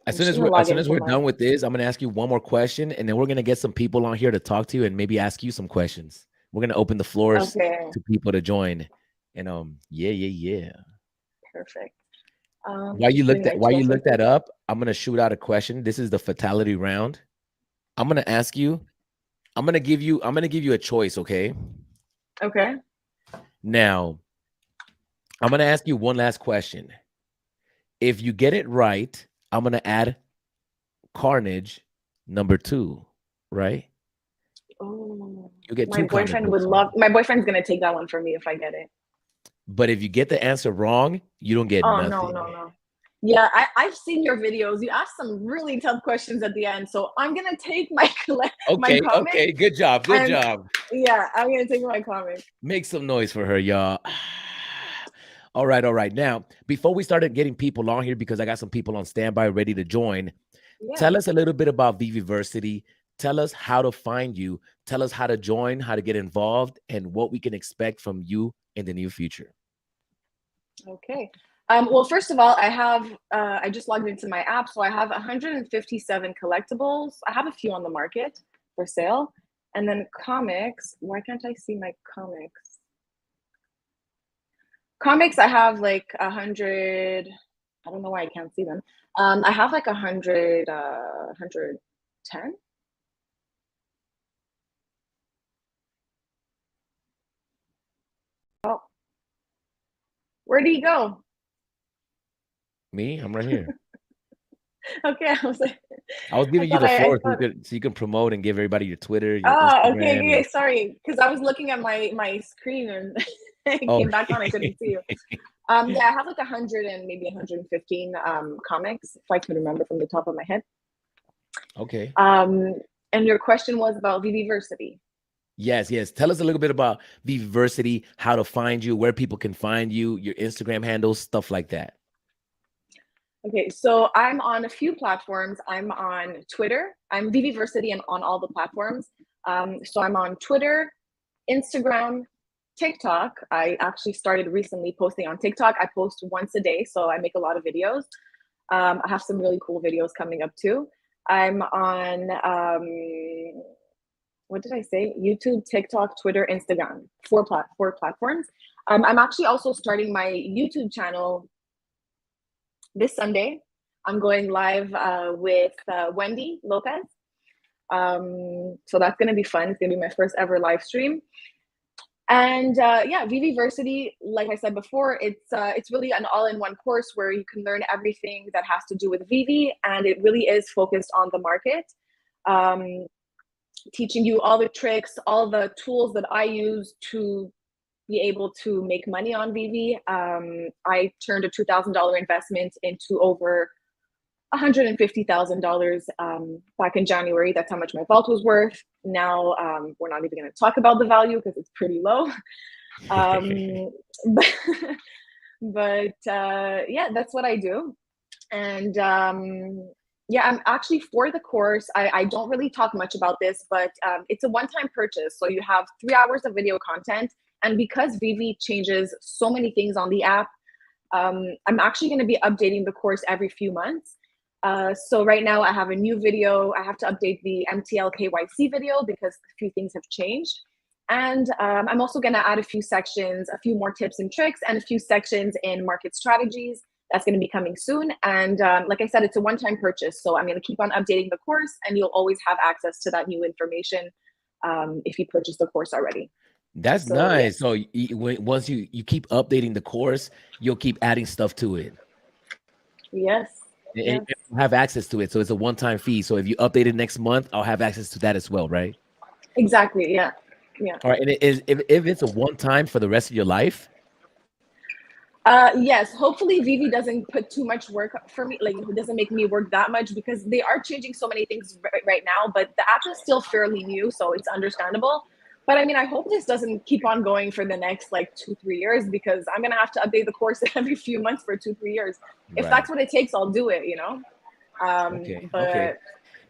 As soon as we're done with this, I'm going to ask you one more question, and then we're going to get some people on here to talk to you and maybe ask you some questions. We're going to open the floors to people to join. And yeah. Perfect. While you look Bring that my while you look that trophy. up, I'm gonna shoot out a question. This is the fatality round. I'm gonna ask you. I'm gonna give you a choice. Okay. Okay. Now I'm gonna ask you one last question. If you get it right, I'm gonna add Carnage number 2. Right? Oh, You get my 2 comic boyfriend would books. love. My boyfriend's gonna take that one from me if I get it. But if you get the answer wrong, you don't get Oh no, nothing. no, no. Yeah, I've seen your videos. You asked some really tough questions at the end, so I'm gonna take my my Okay, comic, okay, good job, good and job. yeah, I'm gonna take my comic. Make some noise for her, y'all. All right, all right. Now, before we started getting people on here, because I got some people on standby ready to join, Yeah. tell us a little bit about Viviversity. Tell us how to find you. Tell us how to join, how to get involved, and what we can expect from you in the near future. Okay. Well, first of all, I just logged into my app, so I have 157 collectibles. I have a few on the market for sale. And then comics. Why can't I see my comics? Comics, I have like 100. I don't know why I can't see them. I have like 100, 110. Oh, where did he go? Me, I'm right here. Okay, I was like, I was I giving you thought the I floor thought. so you can promote and give everybody your Twitter, your Ah, okay, Instagram, okay, and sorry, because I was looking at my screen and it oh, came back on. I couldn't see you. Yeah, I have like 100 and maybe 115 comics, if I can remember from the top of my head. okay. Um, and your question was about Viviversity. Yes, yes. Tell us a little bit about Viviversity, how to find you, where people can find you, your Instagram handles, stuff like that. Okay, so I'm on a few platforms. I'm on Twitter. I'm Viviversity and on all the platforms. So I'm on Twitter, Instagram, TikTok. I actually started recently posting on TikTok. I post once a day, so I make a lot of videos. I have some really cool videos coming up too. I'm on what did I say? YouTube, TikTok, Twitter, Instagram. Four platforms. I'm actually also starting my YouTube channel this Sunday. I'm going live with Wendy Lopez. So that's gonna be fun. It's gonna be my first ever live stream. And yeah, Viviversity, like I said before, it's really an all-in-one course where you can learn everything that has to do with Vivi, and it really is focused on the market, um, teaching you all the tricks, all the tools that I use to be able to make money on Vivi. I turned a $2,000 investment into over $150,000 back in January. That's how much my vault was worth. Now we're not even going to talk about the value because it's pretty low. But, yeah, that's what I do. And yeah, I'm actually for the course. I don't really talk much about this, but it's a one-time purchase. So you have 3 hours of video content. And because Vivi changes so many things on the app, I'm actually going to be updating the course every few months. So right now I have a new video. I have to update the MTL KYC video because a few things have changed. And I'm also going to add a few sections, a few more tips and tricks, and a few sections in market strategies. That's going to be coming soon. And like I said, it's a one-time purchase. So I'm going to keep on updating the course, and you'll always have access to that new information if you purchase the course already. That's So nice. yes, So once you keep updating the course, you'll keep adding stuff to it. yes, And yes, you'll have access to it. So it's a one-time fee. So if you update it next month, I'll have access to that as well, right? exactly. Yeah, yeah. All right. And it is if it's a one-time for the rest of your life. Yes, hopefully Vivi doesn't put too much work for me, like it doesn't make me work that much because they are changing so many things right now, but the app is still fairly new, so it's understandable. But I mean, I hope this doesn't keep on going for the next like 2, 3 years because I'm gonna have to update the course every few months for 2, 3 years. If Right. that's what it takes, I'll do it, you know? Okay. Okay. But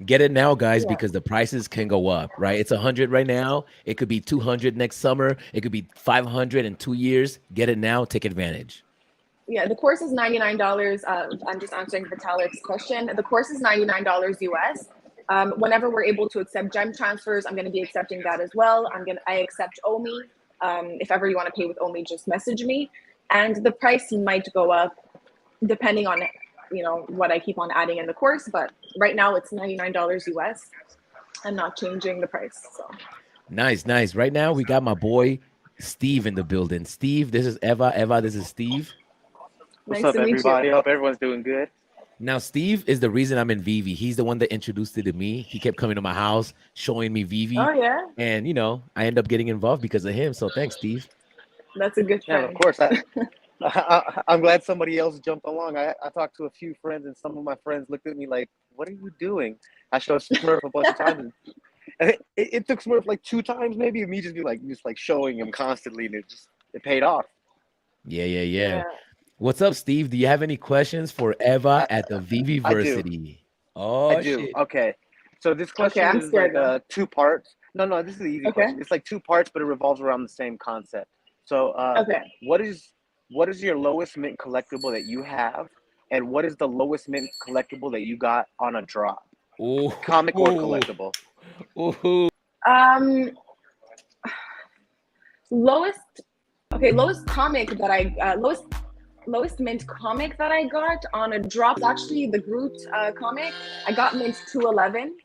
Get it now, guys, yeah, because the prices can go up, right? It's 100 right now. It could be 200 next summer. It could be 500 in 2 years. Get it now. Take advantage. yeah, the course is $99. I'm just answering Vitalik's question. The course is $99 US. Whenever we're able to accept gem transfers, I'm going to be accepting that as well. I accept OMI. If ever you want to pay with OMI, just message me. And the price might go up depending on what I keep on adding in the course. But right now it's $99 US. I'm not changing the price. So Nice, nice. Right now we got my boy Steve in the building. Steve, this is Eva. Eva, this is Steve. What's nice up, to meet you. everybody? Hope everyone's doing good. Now, Steve is the reason I'm in Vivi. He's the one that introduced it to me. He kept coming to my house, showing me Vivi. Oh yeah, And, I end up getting involved because of him. So thanks, Steve. that's a good Yeah, of friend. course. I'm glad somebody else jumped along. I talked to a few friends, and some of my friends looked at me like, "What are you doing?" I showed Smurf a bunch of times, and it took Smurf like 2 times, maybe, of me just like showing him constantly, and it paid off. Yeah, yeah, yeah. Yeah. What's up, Steve? Do you have any questions for Eva I, at the I do. Viviversity? I Oh, do. shit. Okay. So this Okay, question I'm is scared like now. 2 parts. No, this is an easy Okay. question. It's like 2 parts, but it revolves around the same concept. So, Okay. what is your lowest mint collectible that you have, and what is the lowest mint collectible that you got on a drop, Oh, comic or collectible? oh, Um, lowest. Okay, lowest comic that I lowest mint comic that I got on a drop is actually the Groot comic. I got mint 211.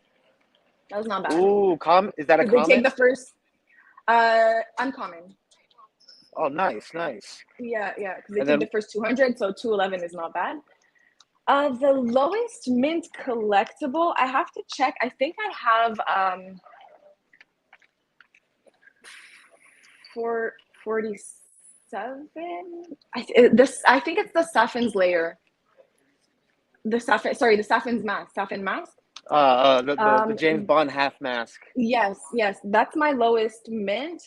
That was not bad. Ooh, is that a Because they take common? the first uncommon. Oh, nice, nice. Yeah, yeah, because they And take the then, first 200, so 211 is not bad. The lowest mint collectible, I have to check. I think I have for 47. I think it's the Saffin's layer. The Saffin's mask. Saffin mask. the James Bond half mask. Yes, yes, that's my lowest mint.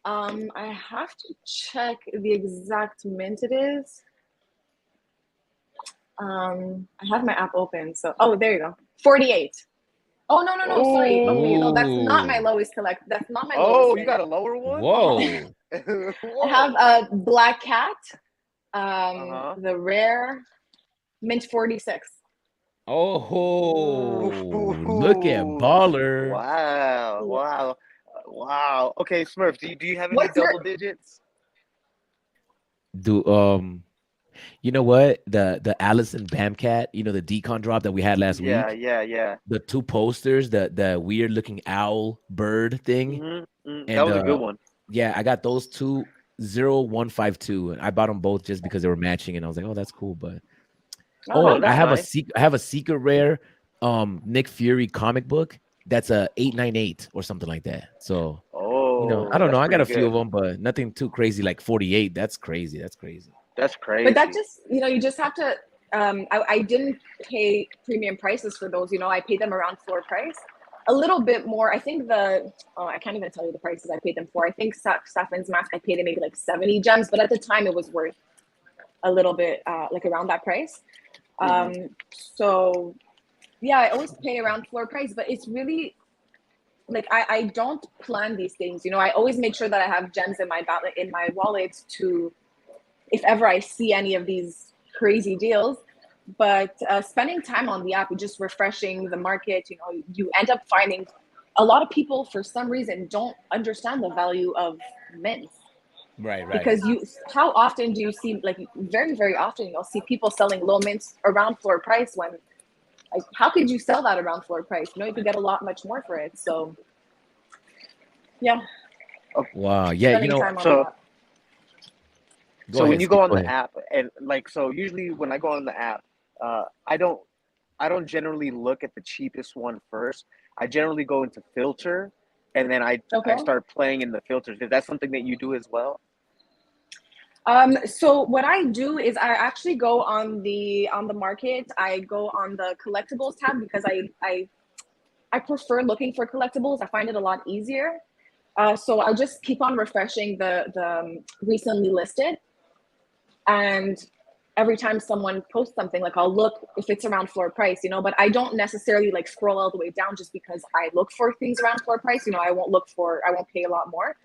I have to check the exact mint it is. I have my app open, so there you go. 48. Oh no, sorry. Okay, no, that's not my oh, lowest collect. That's not my lowest Oh, you mint. got a lower one? whoa. I have Whoa. a Black Cat, Uh-huh. the rare mint 46. Ooh, Oh, look at ooh. baller. Wow, Yeah. wow, wow. Okay, Smurf, do you have any What's your double digits? Do you know what? The Allison Bamcat, the decon drop that we had last Yeah, week, yeah, yeah. the two posters, the weird looking owl bird thing, That and was a good one. yeah, I got those two 0152, and I bought them both just because they were matching, and I was like, oh, that's cool. But Oh, oh, Oh, that's I that's have a nice. nice. secret. I have a secret rare, Nick Fury comic book that's a 898 or something like that. So I Oh, don't know. that's I got pretty a few good. of them, but nothing too crazy like 48. That's crazy. That's crazy. That's But that crazy. just, you just have to. I didn't pay premium prices for those. I paid them around floor price, a little bit more. I think I can't even tell you the prices I paid them for. I think Saffin's mask I paid it maybe like 70 gems, but at the time it was worth a little bit, like around that price. hmm So yeah, I always pay around floor price, but it's really like I don't plan these things. I always make sure that I have gems in my wallet to if ever I see any of these crazy deals. But spending time on the app, just refreshing the market, you end up finding a lot of people for some reason don't understand the value of mints Right, right. because how often do you see, like, very very often you'll see people selling low mints around floor price when, like, how could you sell that around floor price? You could get a lot much more for it. So yeah, Wow. Yeah. spending time on the So, app. Go when ahead, you Steve. go on Go the ahead. app, and like, so usually when I go on the app, I don't generally look at the cheapest one first. I generally go into filter, and then I Okay. start playing in the filters. Is that something that you do as well? So what I do is I actually go on the market. I go on the collectibles tab because I prefer looking for collectibles. I find it a lot easier. So I just keep on refreshing the recently listed, and every time someone posts something, like, I'll look if it's around floor price, but I don't necessarily like scroll all the way down just because I look for things around floor price. I won't pay a lot more.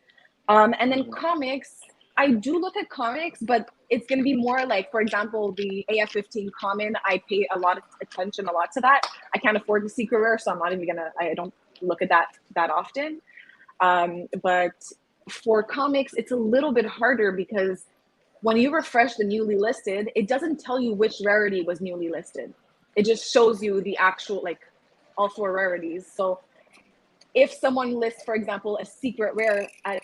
And then hmm comics, I do look at comics, but it's going to be more like, for example, the AF-15 common. I pay a lot of attention, a lot to that. I can't afford the secret rare, so I don't look at that often. But for comics, it's a little bit harder because when you refresh the newly listed, it doesn't tell you which rarity was newly listed. It just shows you the actual, like, all 4 rarities. So if someone lists, for example, a secret rare at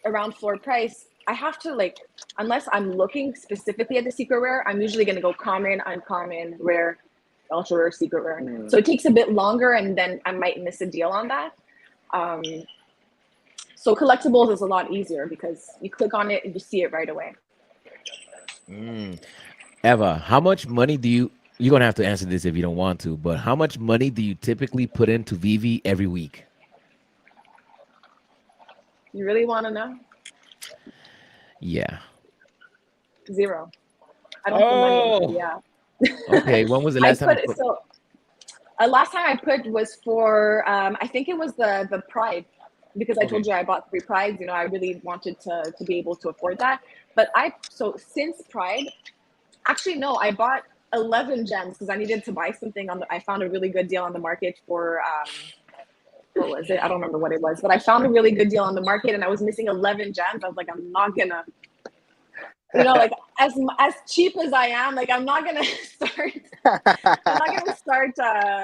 around floor price, I have to, like, unless I'm looking specifically at the secret rare, I'm usually going to go common, uncommon, rare, ultra rare, secret rare. So it takes a bit longer, and then I might miss a deal on that. So collectibles is a lot easier because you click on it and you see it right away. Eva, how much money do you're gonna have to answer this if you don't want to, but how much money do you typically put into Vivi every week? You really want to know? Yeah. 0. I don't put money into the app. Okay. When was the last time you put? So last time I put was for I think it was the Pride, because I told you I bought 3 Prides. You know, I really wanted to be able to afford that. But so since Pride, actually no, I bought 11 gems because I needed to buy something I found a really good deal on the market for what was it? I don't remember what it was, but I found a really good deal on the market and I was missing 11 gems. I was like, I'm not gonna, you know, like as cheap as I am, like I'm not gonna start,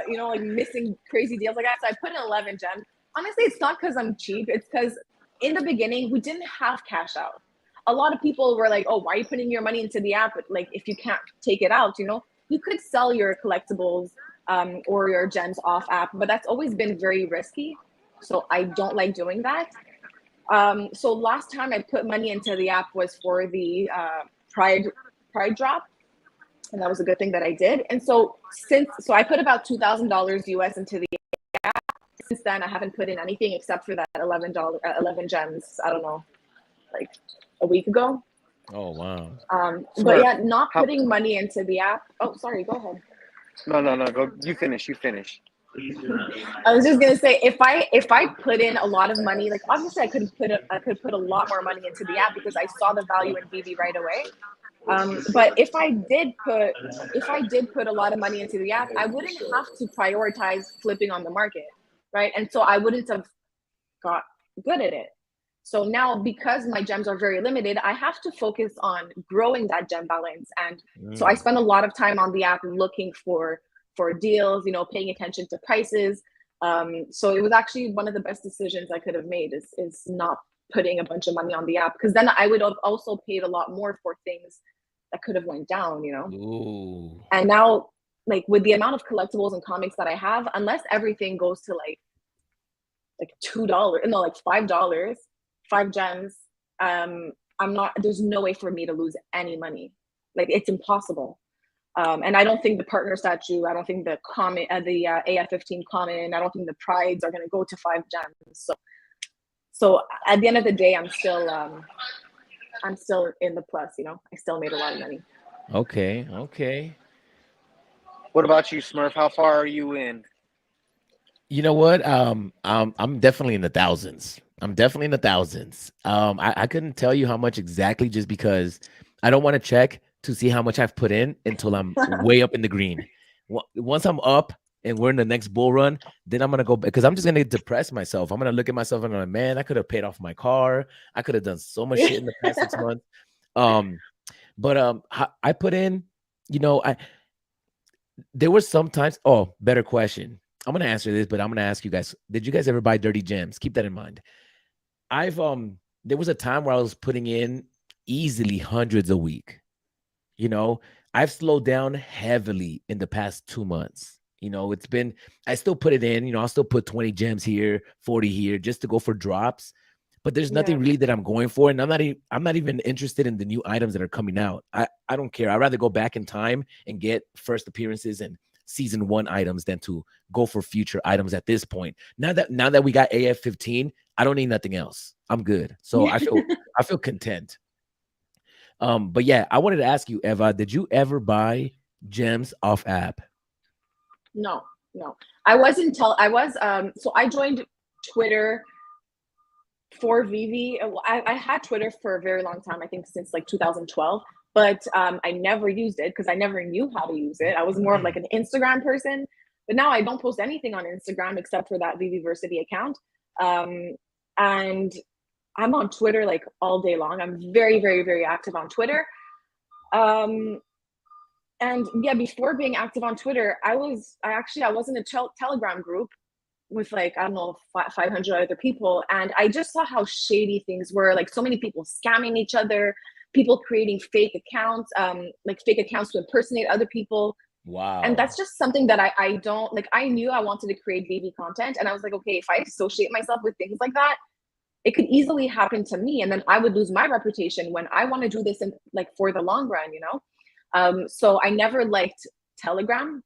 you know, like missing crazy deals like that. So I put in 11 gems. Honestly, it's not because I'm cheap. It's because in the beginning we didn't have cash out. A lot of people were like, oh, why are you putting your money into the app? Like, if you can't take it out, you know, you could sell your collectibles or your gems off app, but that's always been very risky. So I don't like doing that. So last time I put money into the app was for the Pride drop. And that was a good thing that I did. And so I put about $2,000 US into the app. Since then, I haven't put in anything except for that $11 gems. I don't know, like a week ago. Oh wow. But yeah, not putting money into the app. Oh, sorry, go ahead. No, go. You finish. I was just gonna say, if I put in a lot of money, like obviously I could put a lot more money into the app because I saw the value in Veve right away. But if I did put a lot of money into the app, I wouldn't have to prioritize flipping on the market, right? And so I wouldn't have got good at it. So now, because my gems are very limited, I have to focus on growing that gem balance. And so I spend a lot of time on the app looking for deals, you know, paying attention to prices. So it was actually one of the best decisions I could have made is not putting a bunch of money on the app, because then I would have also paid a lot more for things that could have went down, you know. Ooh. And now, like with the amount of collectibles and comics that I have, unless everything goes to like $2, no, like $5, 5 gems, there's no way for me to lose any money. Like, it's impossible. And I don't think the partner statue, I don't think the AF15 common, I don't think the prides are going to go to 5 gems. So at the end of the day, I'm still in the plus, you know. I still made a lot of money. Okay. What about you, Smurf? How far are you in? You know what? I'm definitely in the thousands. I couldn't tell you how much exactly, just because I don't want to check to see how much I've put in until I'm way up in the green. Once I'm up and we're in the next bull run, then I'm gonna go, because I'm just gonna depress myself. I'm gonna look at myself and I'm like, man, I could have paid off my car. I could have done so much shit in the past 6 months. But I put in, you know, there were some times. Oh, better question. I'm gonna answer this, but I'm gonna ask you guys: did you guys ever buy dirty gems? Keep that in mind. There was a time where I was putting in easily hundreds a week. You know, I've slowed down heavily in the past 2 months. You know, I still put it in. You know, I'll still put 20 gems here, 40 here, just to go for drops. But there's nothing really that I'm going for, and I'm not even interested in the new items that are coming out. I don't care. I'd rather go back in time and get first appearances and season 1 items than to go for future items at this point. Now that we got AF15, I don't need nothing else. I'm good. So I feel content. But yeah, I wanted to ask you, Eva, did you ever buy gems off app? No. I wasn't so I joined Twitter for Veve. I had Twitter for a very long time, I think since like 2012, but I never used it because I never knew how to use it. I was more of like an Instagram person, but now I don't post anything on Instagram except for that Viviversity account. And I'm on Twitter like all day long. I'm very, very, very active on Twitter. And yeah, before being active on Twitter, I was in a Telegram group with like, I don't know, 500 other people. And I just saw how shady things were. Like so many people scamming each other, people creating fake accounts, like fake accounts to impersonate other people. And Wow. that's just something that I don't like. I knew I wanted to create baby content. And I was like, okay, if I associate myself with things like that, it could easily happen to me. And then I would lose my reputation when I want to do this in like for the long run, you know? So I never liked Telegram.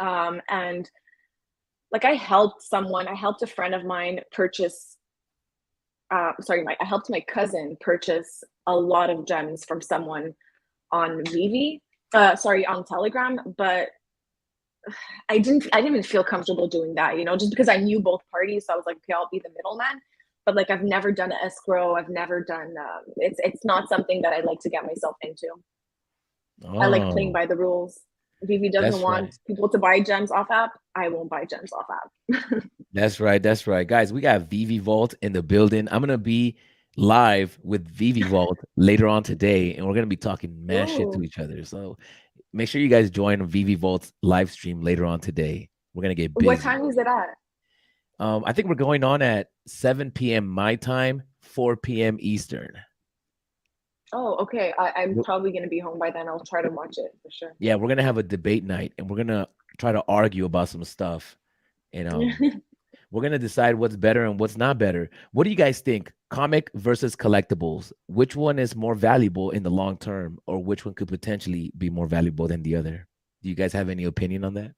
And like I helped a friend of mine purchase, I helped my cousin purchase a lot of gems from someone on on Telegram, but I didn't even feel comfortable doing that, you know, just because I knew both parties. So I was like, okay, I'll be the middleman. But like I've never done an escrow. I've never done. It's not something that I like to get myself into. I like playing Oh, by the rules. Vivi doesn't that's right. want people to buy gems off app. I won't buy gems off app. That's right. That's right. Guys, we got Vivi Vault in the building. I'm gonna be live with Vivi Vault later on today, and we're gonna be talking mad shit to Ooh, each other. So make sure you guys join Vivi Vault's live stream later on today. We're gonna get what busy. time is it at? I think we're going on at 7 p.m. my time, 4 p.m. Eastern. Oh, okay. I'm probably gonna be home by then. I'll try to watch it for sure. Yeah, we're gonna have a debate night, and we're gonna try to argue about some stuff. And we're gonna decide what's better and what's not better. What do you guys think? Comic versus collectibles. Which one is more valuable in the long term, or which one could potentially be more valuable than the other? Do you guys have any opinion on that?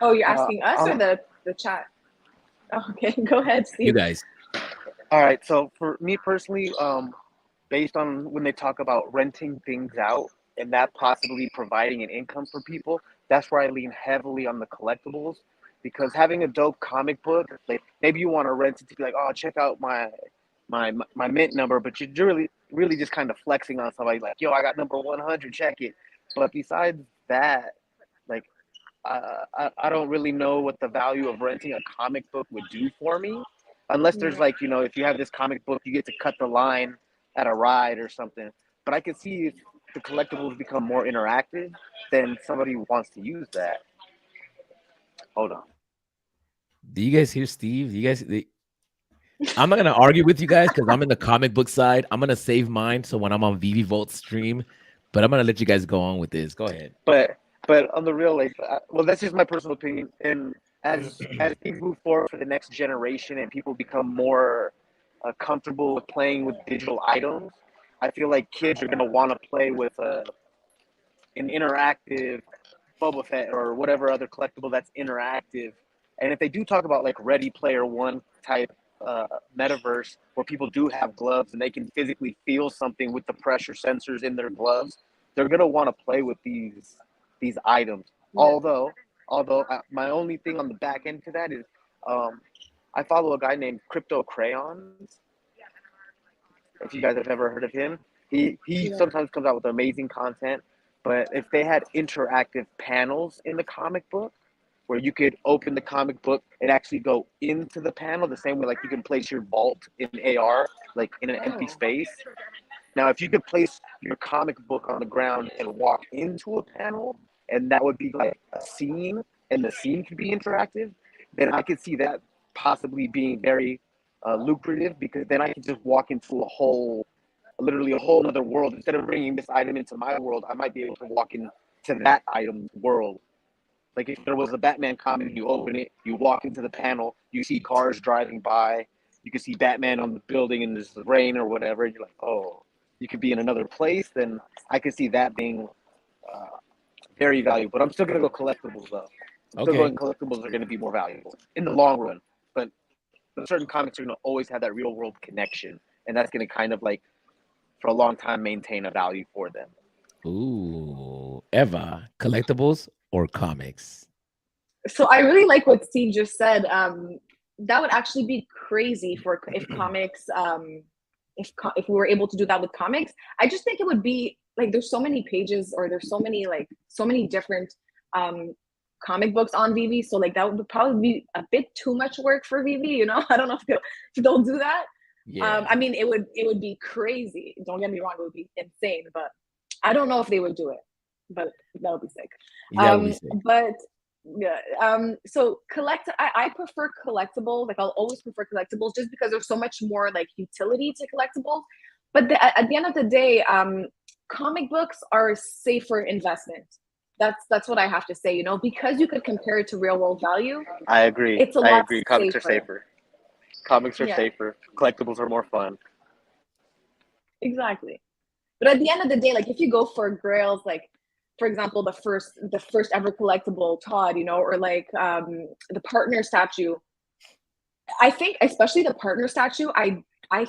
Oh, you're Uh, asking us or um, the chat? Oh, okay, go ahead, You Steve. guys. all right. So for me personally, based on when they talk about renting things out and that possibly providing an income for people, that's where I lean heavily on the collectibles because having a dope comic book, like maybe you want to rent it to be like, oh, check out my mint number, but you're really just kind of flexing on somebody like, yo, I got number 100, check it. But besides that, like I don't really know what the value of renting a comic book would do for me, unless there's Yeah. like, you know, if you have this comic book, you get to cut the line at a ride or something. But I can see if the collectibles become more interactive, then somebody wants to use that. Hold on. Do you guys hear Steve? I'm not gonna argue with you guys because I'm in the comic book side. I'm gonna save mine so when I'm on Vivi Vault stream, but I'm gonna let you guys go on with this. Go ahead. But on the real, like, well, that's just my personal opinion. And as things move forward for the next generation and people become more comfortable with playing with digital items, I feel like kids are gonna want to play with an interactive Boba Fett or whatever other collectible that's interactive. And if they do talk about like Ready Player One type uh, metaverse where people do have gloves and they can physically feel something with the pressure sensors in their gloves, they're gonna want to play with these items. Yeah. Although my only thing on the back end to that is um, I follow a guy named Crypto Crayons. If you guys have ever heard of him, he Yeah. sometimes comes out with amazing content. But if they had interactive panels in the comic book, where you could open the comic book and actually go into the panel the same way like you can place your vault in AR, like in an empty Oh. space. Now, if you could place your comic book on the ground and walk into a panel, and that would be like a scene, and the scene could be interactive, then I could see that possibly being very lucrative because then I could just walk into literally a whole other world. Instead of bringing this item into my world, I might be able to walk into that item's world. Like if there was a Batman comic, you open it, you walk into the panel, you see cars driving by, you can see Batman on the building in this rain or whatever, and you're like, oh, you could be in another place. Then I could see that being uh, very valuable. But I'm still gonna go collectibles though. I'm still Okay. going collectibles are gonna be more valuable in the long run. But certain comics are gonna always have that real world connection, and that's gonna kind of like for a long time maintain a value for them. Ooh, Eva, collectibles or comics? So I really like what Steve just said. That would actually be crazy for if comics, if we were able to do that with comics. I just think it would be like there's so many pages or there's so many different um comic books on Vivi. So like that would probably be a bit too much work for Vivi, you know. I don't know if they'll do that. Yeah. I mean, it would be crazy. Don't get me wrong, it would be insane, but I don't know if they would do it. But that would be sick. That would be sick. But yeah, so I prefer collectibles. Like I'll always prefer collectibles just because there's so much more like utility to collectibles. But at the end of the day, comic books are a safer investment. That's what I have to say, you know, because you could compare it to real world value. I agree. It's a I lot agree. Comics are safer. Comics are Yeah. safer. Collectibles are more fun. Exactly. But at the end of the day, like if you go for grails, like for example, the first ever collectible Todd, you know, or like the partner statue. I think especially the partner statue, I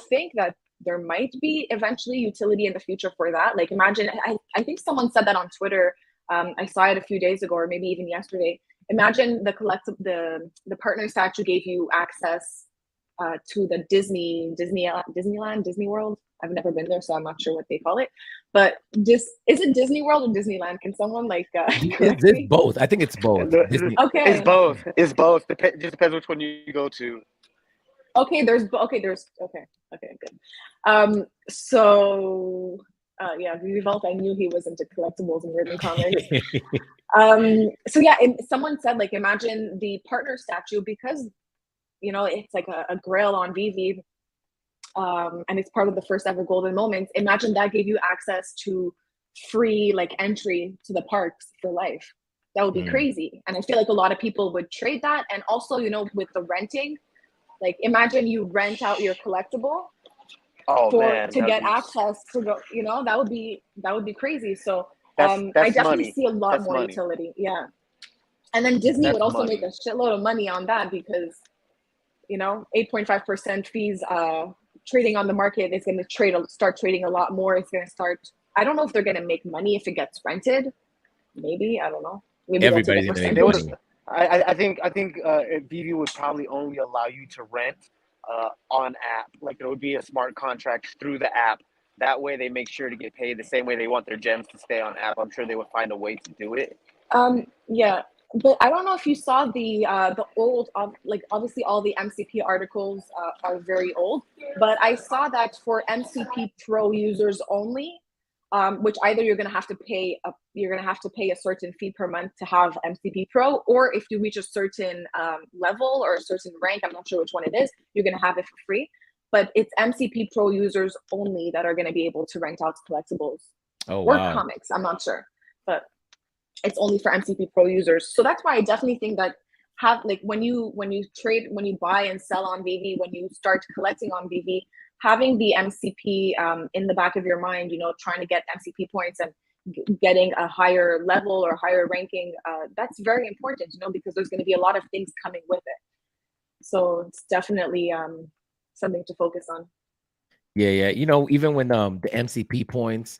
think that there might be eventually utility in the future for that. Like imagine, I think someone said that on Twitter. I saw it a few days ago, or maybe even yesterday. Imagine the partner statue gave you access to the Disneyland, Disney World. I've never been there, so I'm not sure what they call it. But is it Disney World or Disneyland? Can someone like correct It's me? both. I think it's both. Disney. Okay. It's both. It's both. Just depends which one you go to. Okay, there's okay, good. So yeah, Vivault, I knew he was into collectibles and written comics. So yeah, someone said like imagine the partner statue, because you know it's like a grail on Vivi, and it's part of the first ever golden moments. Imagine that gave you access to free like entry to the parks for life. That would be crazy. And I feel like a lot of people would trade that. And also, you know, with the renting, like imagine you rent out your collectible to get access to go, you know, that would be crazy. So that's I definitely money. see a lot That's more money. utility. Yeah. And then Disney would also make a shitload of money on that because, you know, 8.5% fees, trading on the market is going to start trading a lot more. It's going to start, I don't know if they're going to make money if it gets rented. Maybe, I don't know. Maybe Everybody's gonna make money. I think Vivi would probably only allow you to rent on app. Like there would be a smart contract through the app. That way they make sure to get paid the same way they want their gems to stay on app. I'm sure they would find a way to do it. Yeah, but I don't know if you saw the old, like obviously all the MCP articles are very old, but I saw that for MCP Pro users only, which either you're gonna have to pay a certain fee per month to have MCP Pro, or if you reach a certain level or a certain rank, I'm not sure which one it is, you're gonna have it for free. But it's MCP Pro users only that are gonna be able to rent out collectibles or comics. I'm not sure, but it's only for MCP Pro users. So that's why I definitely think that when you buy and sell on Vivi, when you start collecting on Vivi, having the MCP in the back of your mind, you know, trying to get MCP points and getting a higher level or higher ranking, that's very important, you know, because there's going to be a lot of things coming with it. So it's definitely something to focus on. Yeah. You know, even when the MCP points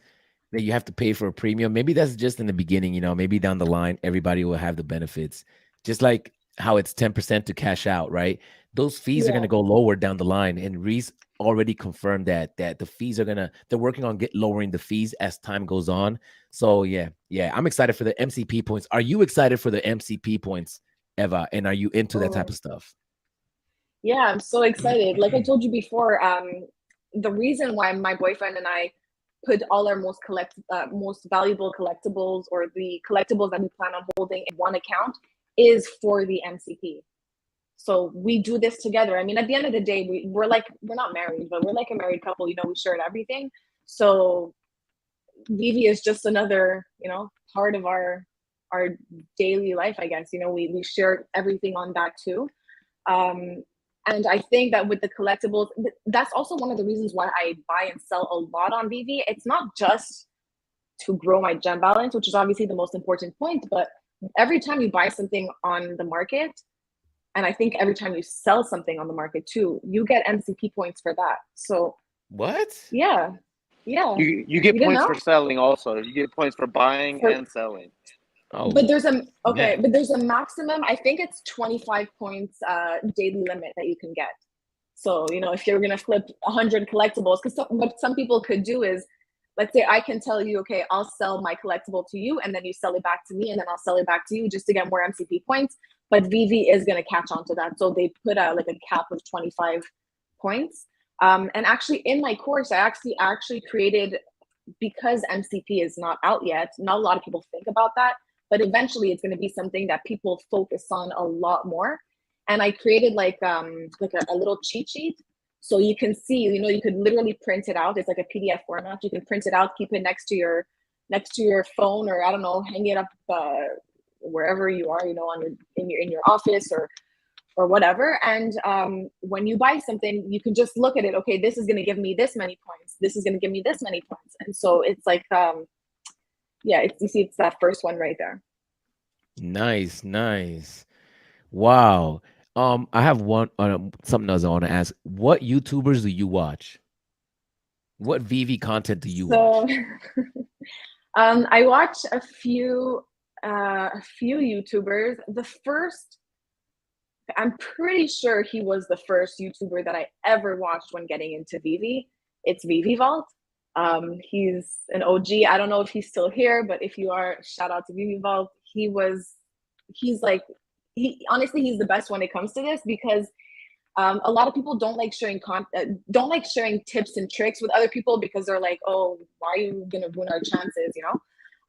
that you have to pay for a premium, maybe that's just in the beginning, you know, maybe down the line, everybody will have the benefits. Just like how it's 10% to cash out, right? Those fees are going to go lower down the line. And Reese already confirmed that the fees they're working on lowering the fees as time goes on. So yeah, I'm excited for the MCP points. Are you excited for the MCP points, Eva? And are you into that type of stuff? Yeah, I'm so excited. Like I told you before, the reason why my boyfriend and I put all our most valuable collectibles, or the collectibles that we plan on holding, in one account is for the MCP. So we do this together. I mean, at the end of the day, we're not married, but we're like a married couple, you know, we shared everything. So Vivi is just another, you know, part of our daily life, I guess. You know, we share everything on that too. And I think that with the collectibles, that's also one of the reasons why I buy and sell a lot on Vivi. It's not just to grow my gem balance, which is obviously the most important point, but every time you buy something on the market, and I think every time you sell something on the market too, you get MCP points for that. So what? Yeah. You get points for selling also. You get points for buying and selling. Oh, but there's a maximum. I think it's 25 points daily limit that you can get. So, you know, if you're gonna flip 100 collectibles, because what some people could do is let's say I can tell you, okay, I'll sell my collectible to you, and then you sell it back to me, and then I'll sell it back to you just to get more MCP points. But Vivi is going to catch on to that. So they put a cap of 25 points. And actually in my course, I actually created, because MCP is not out yet, not a lot of people think about that, but eventually it's going to be something that people focus on a lot more. And I created like a little cheat sheet. So you can see, you could literally print it out. It's like a PDF format. You can print it out, keep it next to your phone, or I don't know, hang it up wherever you are, in your office or whatever. And when you buy something, you can just look at it. Okay, this is going to give me this many points. This is going to give me this many points. And so it's like, you see, it's that first one right there. Nice, nice. Wow. I have one something else I want to ask. What YouTubers do you watch? What VV content do you watch? I watch a few YouTubers. The first, I'm pretty sure he was the first YouTuber that I ever watched when getting into Veve. It's Vevevault. He's an OG. I don't know if he's still here, but if you are, shout out to Vevevault. Honestly, he's the best when it comes to this, because a lot of people don't like sharing tips and tricks with other people, because they're like, oh, why are you gonna ruin our chances,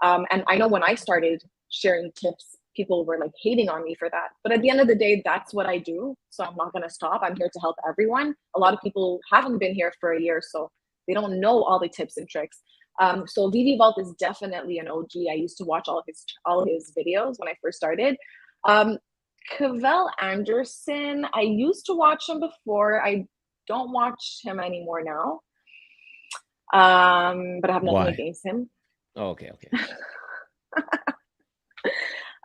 and I know when I started sharing tips, people were like hating on me for that. But at the end of the day, that's what I do. So I'm not gonna stop. I'm here to help everyone. A lot of people haven't been here for a year, so they don't know all the tips and tricks. So Vevevault is definitely an OG. I used to watch all of his videos when I first started. Cavell Anderson, I used to watch him before. I don't watch him anymore now. But I have nothing against him. Oh, okay.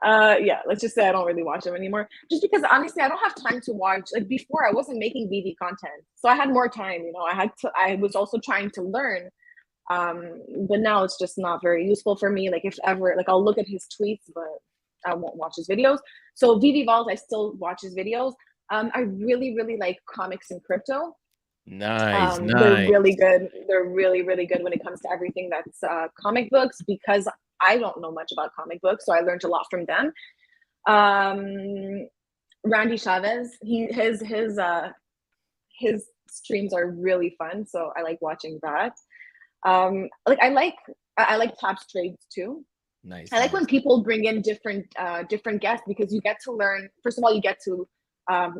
Yeah, let's just say I don't really watch him anymore. Just because honestly, I don't have time to watch. Like before, I wasn't making VV content, so I had more time. I was also trying to learn. But now it's just not very useful for me. Like if ever, like I'll look at his tweets, but I won't watch his videos. So Vevevault, I still watch his videos. I really, really like comics and crypto. Nice. They're really good. They're really, really good when it comes to everything that's comic books, because I don't know much about comic books, so I learned a lot from them. Randy Chavez, his streams are really fun, so I like watching that. I like Taps Trades too. Nice. I like when people bring in different guests, because you get to learn. First of all, you get to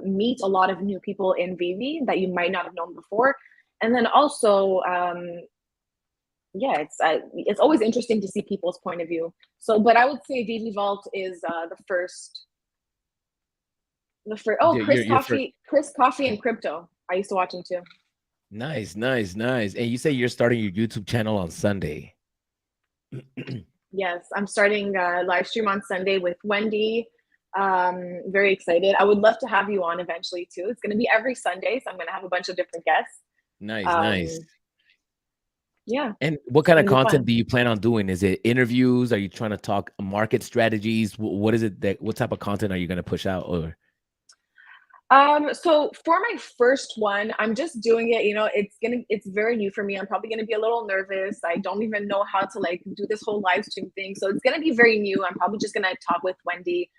meet a lot of new people in Veve that you might not have known before, and then also, it's always interesting to see people's point of view. So, but I would say Vevevault is the first. Oh, Chris Coffee and Crypto. I used to watch him too. Nice. And you say you're starting your YouTube channel on Sunday. Yes, I'm starting a live stream on Sunday with Wendy. Very excited. I would love to have you on eventually too. It's going to be every Sunday, so I'm going to have a bunch of different guests. Nice. Yeah. And what kind of content do you plan on doing? Is it interviews? Are you trying to talk market strategies? What is it what type of content are you going to push out? Or so for my first one, I'm just doing it, it's very new for me. I'm probably going to be a little nervous. I don't even know how to do this whole live stream thing. So it's going to be very new. I'm probably just going to talk with Wendy,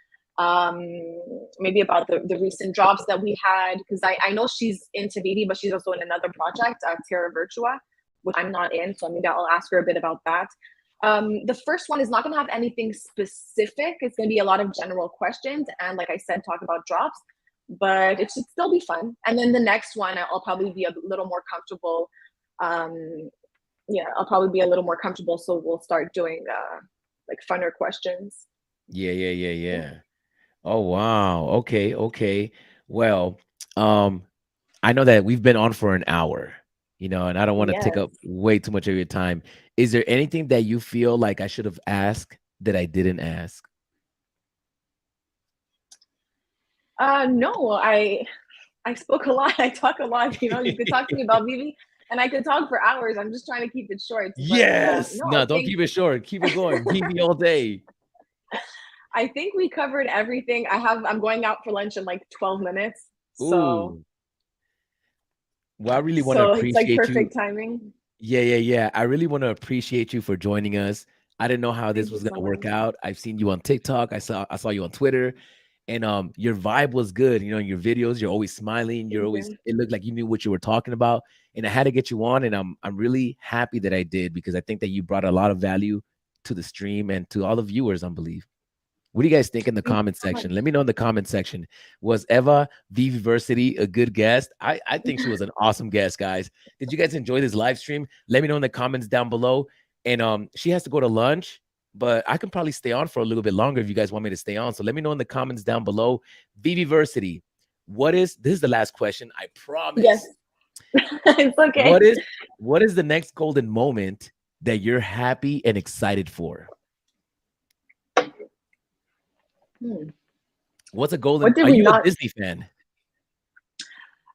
maybe about the recent drops that we had. Cause I know she's into Veve, but she's also in another project, Terra Virtua, which I'm not in. So maybe I'll ask her a bit about that. The first one is not going to have anything specific. It's going to be a lot of general questions. And like I said, talk about drops. But it should still be fun. And then the next one, I'll probably be a little more comfortable. I'll probably be a little more comfortable. So we'll start doing funner questions. Yeah. Oh, wow. Okay. Well, I know that we've been on for an hour, and I don't want to take up way too much of your time. Is there anything that you feel like I should have asked that I didn't ask? No, I spoke a lot. I talk a lot. You could talk to me about Veve, and I could talk for hours. I'm just trying to keep it short. But, yes. No, don't keep it short. Keep it going. Veve all day. I think we covered everything. I'm going out for lunch in 12 minutes. So. Well, I really want to appreciate it's perfect timing. Yeah. I really want to appreciate you for joining us. I didn't know how this Thank you was so gonna work much. out. I've seen you on TikTok. I saw you on Twitter, and your vibe was good. You know, in your videos, you're always smiling. You're Thank always. you. It looked like you knew what you were talking about, and I had to get you on. And I'm really happy that I did because I think that you brought a lot of value to the stream and to all the viewers. I believe. What do you guys think in the Thank you comment so much. section? Let me know in the comment section. Was Eva Viviversity a good guest? I think she was an awesome guest, guys. Did you guys enjoy this live stream? Let me know in the comments down below. And she has to go to lunch, but I can probably stay on for a little bit longer if you guys want me to stay on. So let me know in the comments down below. Viviversity, this is the last question, I Yes, promise. it's What okay. is what is the next golden moment that you're happy and excited for? Hmm. What's a golden? What did Are we you a not? Disney fan?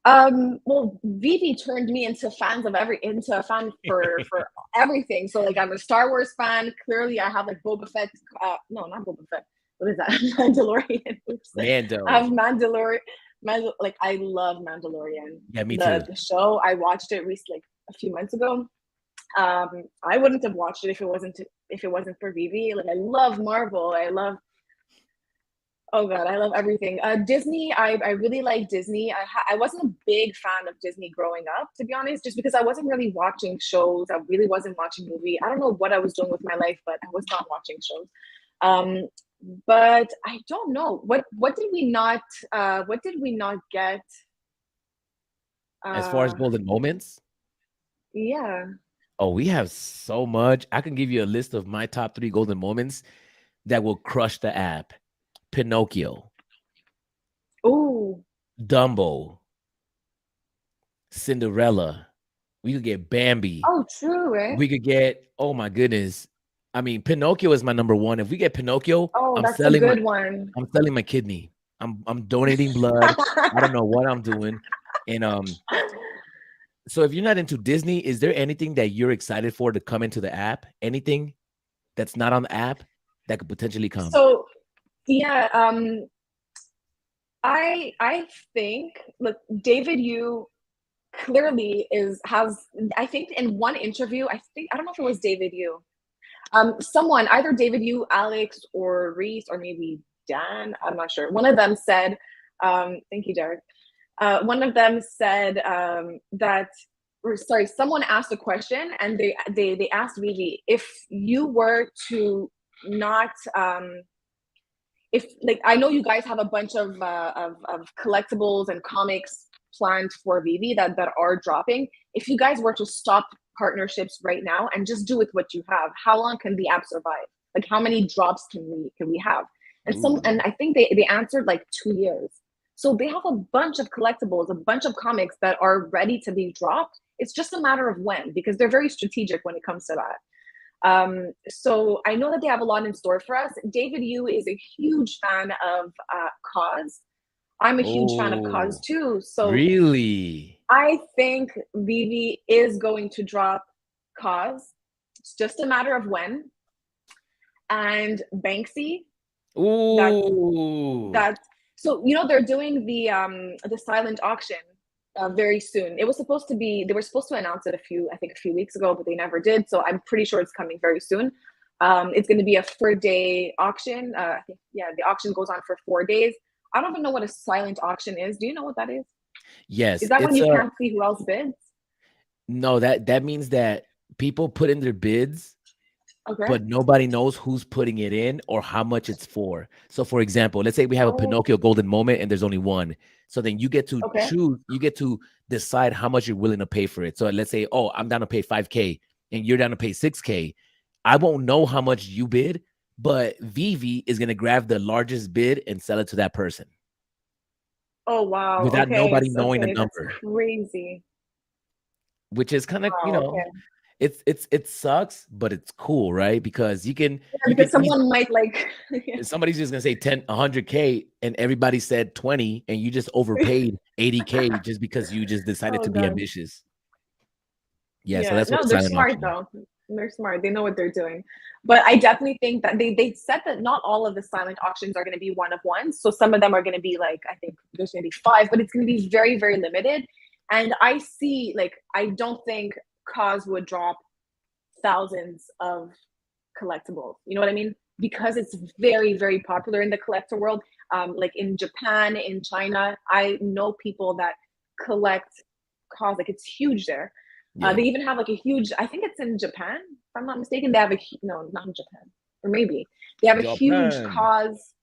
Well, Vivi turned me into a fan for everything. So like I'm a Star Wars fan. Clearly, I have like Boba Fett. No, not Boba Fett. What is that? Mandalorian. Oops. I have Mando. Mandalorian. Like I love Mandalorian. Yeah, me The too. the show I watched it recently, like a few months ago. I wouldn't have watched it if it wasn't for Vivi. Like I love Marvel. Oh God, I love everything. Disney, I really like Disney. I wasn't a big fan of Disney growing up, to be honest, just because I wasn't really watching shows. I really wasn't watching movie. I don't know what I was doing with my life, but I was not watching shows. Um, but I don't know what did we not get? As far as Uh, golden moments, yeah. oh, we have so much. I can give you a list of my top 3 golden moments that will crush the app. Pinocchio, Oh, Dumbo, Cinderella. We could get Bambi. oh, true, right? We could get, oh my goodness. I mean, Pinocchio is my number one. If we get Pinocchio, Oh, I'm that's a selling my good one. I'm selling my kidney. I'm donating blood. I don't know what I'm doing. And so if you're not into Disney, is there anything that you're excited for to come into the app? Anything that's not on the app that could potentially come? So yeah, I think look, David, you clearly is has I think in one interview, I don't know if it was David you, someone either David you, Alex, or Reese, or maybe Dan, I'm not sure. One of them said, thank you, Derek. One of them said that, or sorry, someone asked a question and they asked Vivi if you were to not if like I know you guys have a bunch of collectibles and comics planned for Vivi that are dropping. If you guys were to stop partnerships right now and just do with what you have, how long can the app survive? Like how many drops can we have? And Ooh. I think they answered like 2 years. So they have a bunch of collectibles, a bunch of comics that are ready to be dropped. It's just a matter of when, because they're very strategic when it comes to that. So I know that they have a lot in store for us. David Yu is a huge fan of Cause. I'm a huge fan of Cause Oh, too. So really? I think Vivi is going to drop Cause. It's just a matter of when. And Banksy, that's Ooh. that. So they're doing the silent auction very soon. It was supposed to be they were supposed to announce it a few weeks ago, but they never did. So I'm pretty sure it's coming very soon. It's going to be a 4-day auction. I think the auction goes on for 4 days. I don't even know what a silent auction is. Do you know what that is? Is Yes, that when it's you a can't see who else bids? no, that means that people put in their bids, Okay. but nobody knows who's putting it in or how much it's for. So for example, let's say we have a Oh, Pinocchio golden moment and there's only one. So then you get to okay. choose, you get to decide how much you're willing to pay for it. So let's say, oh, I'm down to pay 5K and you're down to pay 6K. I won't know how much you bid, but Vivi is going to grab the largest bid and sell it to that person Oh wow. without Okay. nobody knowing the Okay. That's number, crazy. which is kind of, Wow. Okay. it sucks, but it's cool, right? Because Yeah, you because can someone might like. Yeah. somebody's just gonna say 10, 100K, and everybody said 20, and you just overpaid 80K just because you just decided Oh to be god. ambitious. Yeah, so Yeah, that's what a no, they're silent smart auction is. though. They're smart. They know what they're doing. But I definitely think that they said that not all of the silent auctions are going to be one of ones. So some of them are going to be like, I think there's going to be five, but it's going to be very, very limited. And I see, like, I don't think cause would drop thousands of collectibles. You know what I mean? Because it's very, very popular in the collector world. Like in Japan, in China, I know people that collect cars. Like it's huge there. Yeah. They even have like a huge. I think it's in Japan, if I'm not mistaken. They have a no, not in Japan, or maybe they have a huge Japan. cause.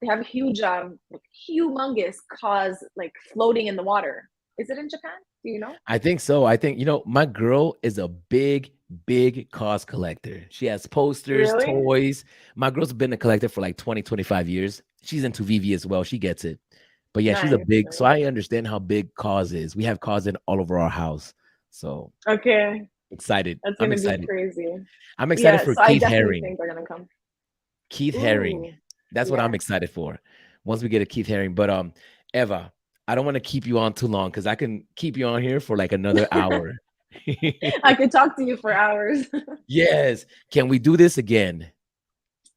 They have a huge, like, humongous cause like floating in the water. Is it in Japan? Do you know? I think so. I think, my girl is a big, big cause collector. She has posters, Really? toys. My girl's been a collector for like 20, 25 years. She's into VV as well. She gets it. But yeah, she's a Nice, big, so nice. I understand how big cause is. We have cause in all over our house. So Okay, excited. that's I'm gonna be excited. crazy. I'm excited Yeah, for so I Keith definitely Haring. think they're gonna come. Keith Haring. Ooh, That's what I'm yes. excited for. Once we get a Keith Haring. But Eva, I don't want to keep you on too long because I can keep you on here for like another hour. I could talk to you for hours. Yes. Can we do this again?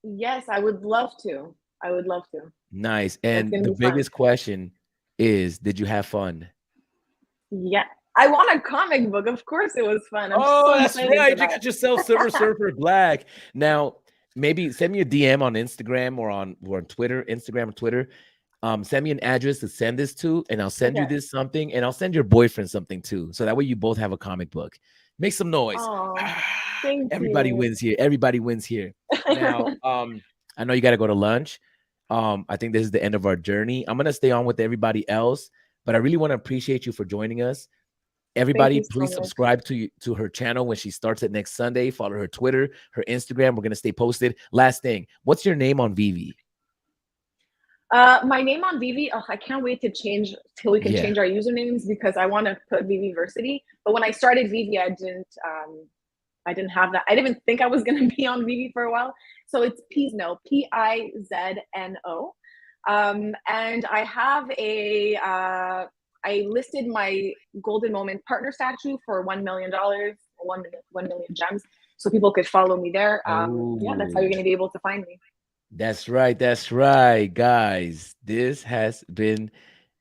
Yes, I would love to. I would love to. Nice. That's And gonna the be fun. biggest question is, did you have fun? Yeah. I want a comic book. Of course it was fun. I'm Oh, so that's excited for right. You that. got yourself Silver Surfer Black. Now, maybe send me a DM on Instagram or on Twitter, Instagram or Twitter. Send me an address to send this to, and I'll send you Okay. this something, and I'll send your boyfriend something too. So that way you both have a comic book. Make some noise. Oh, thank Everybody you. wins here. Everybody wins here. Now, I know you got to go to lunch. I think this is the end of our journey. I'm gonna stay on with everybody else, but I really want to appreciate you for joining us. Thank Everybody, you so please much. subscribe to her channel when she starts it next Sunday. Follow her Twitter, her Instagram. We're gonna stay posted. Last thing, what's your name on Vivi? My name on Vivi, oh, I can't wait to change till we can Yeah. change our usernames because I want to put Viviversity. But when I started Vivi, I didn't have that. I didn't even think I was gonna be on Vivi for a while. So it's Pizno, Pizno. And I have I listed my golden moment partner statue for $1 million, 1 million gems, so people could follow me there. Yeah, that's how you're Oh, gonna be able to find me. that's right. That's right, guys. This has been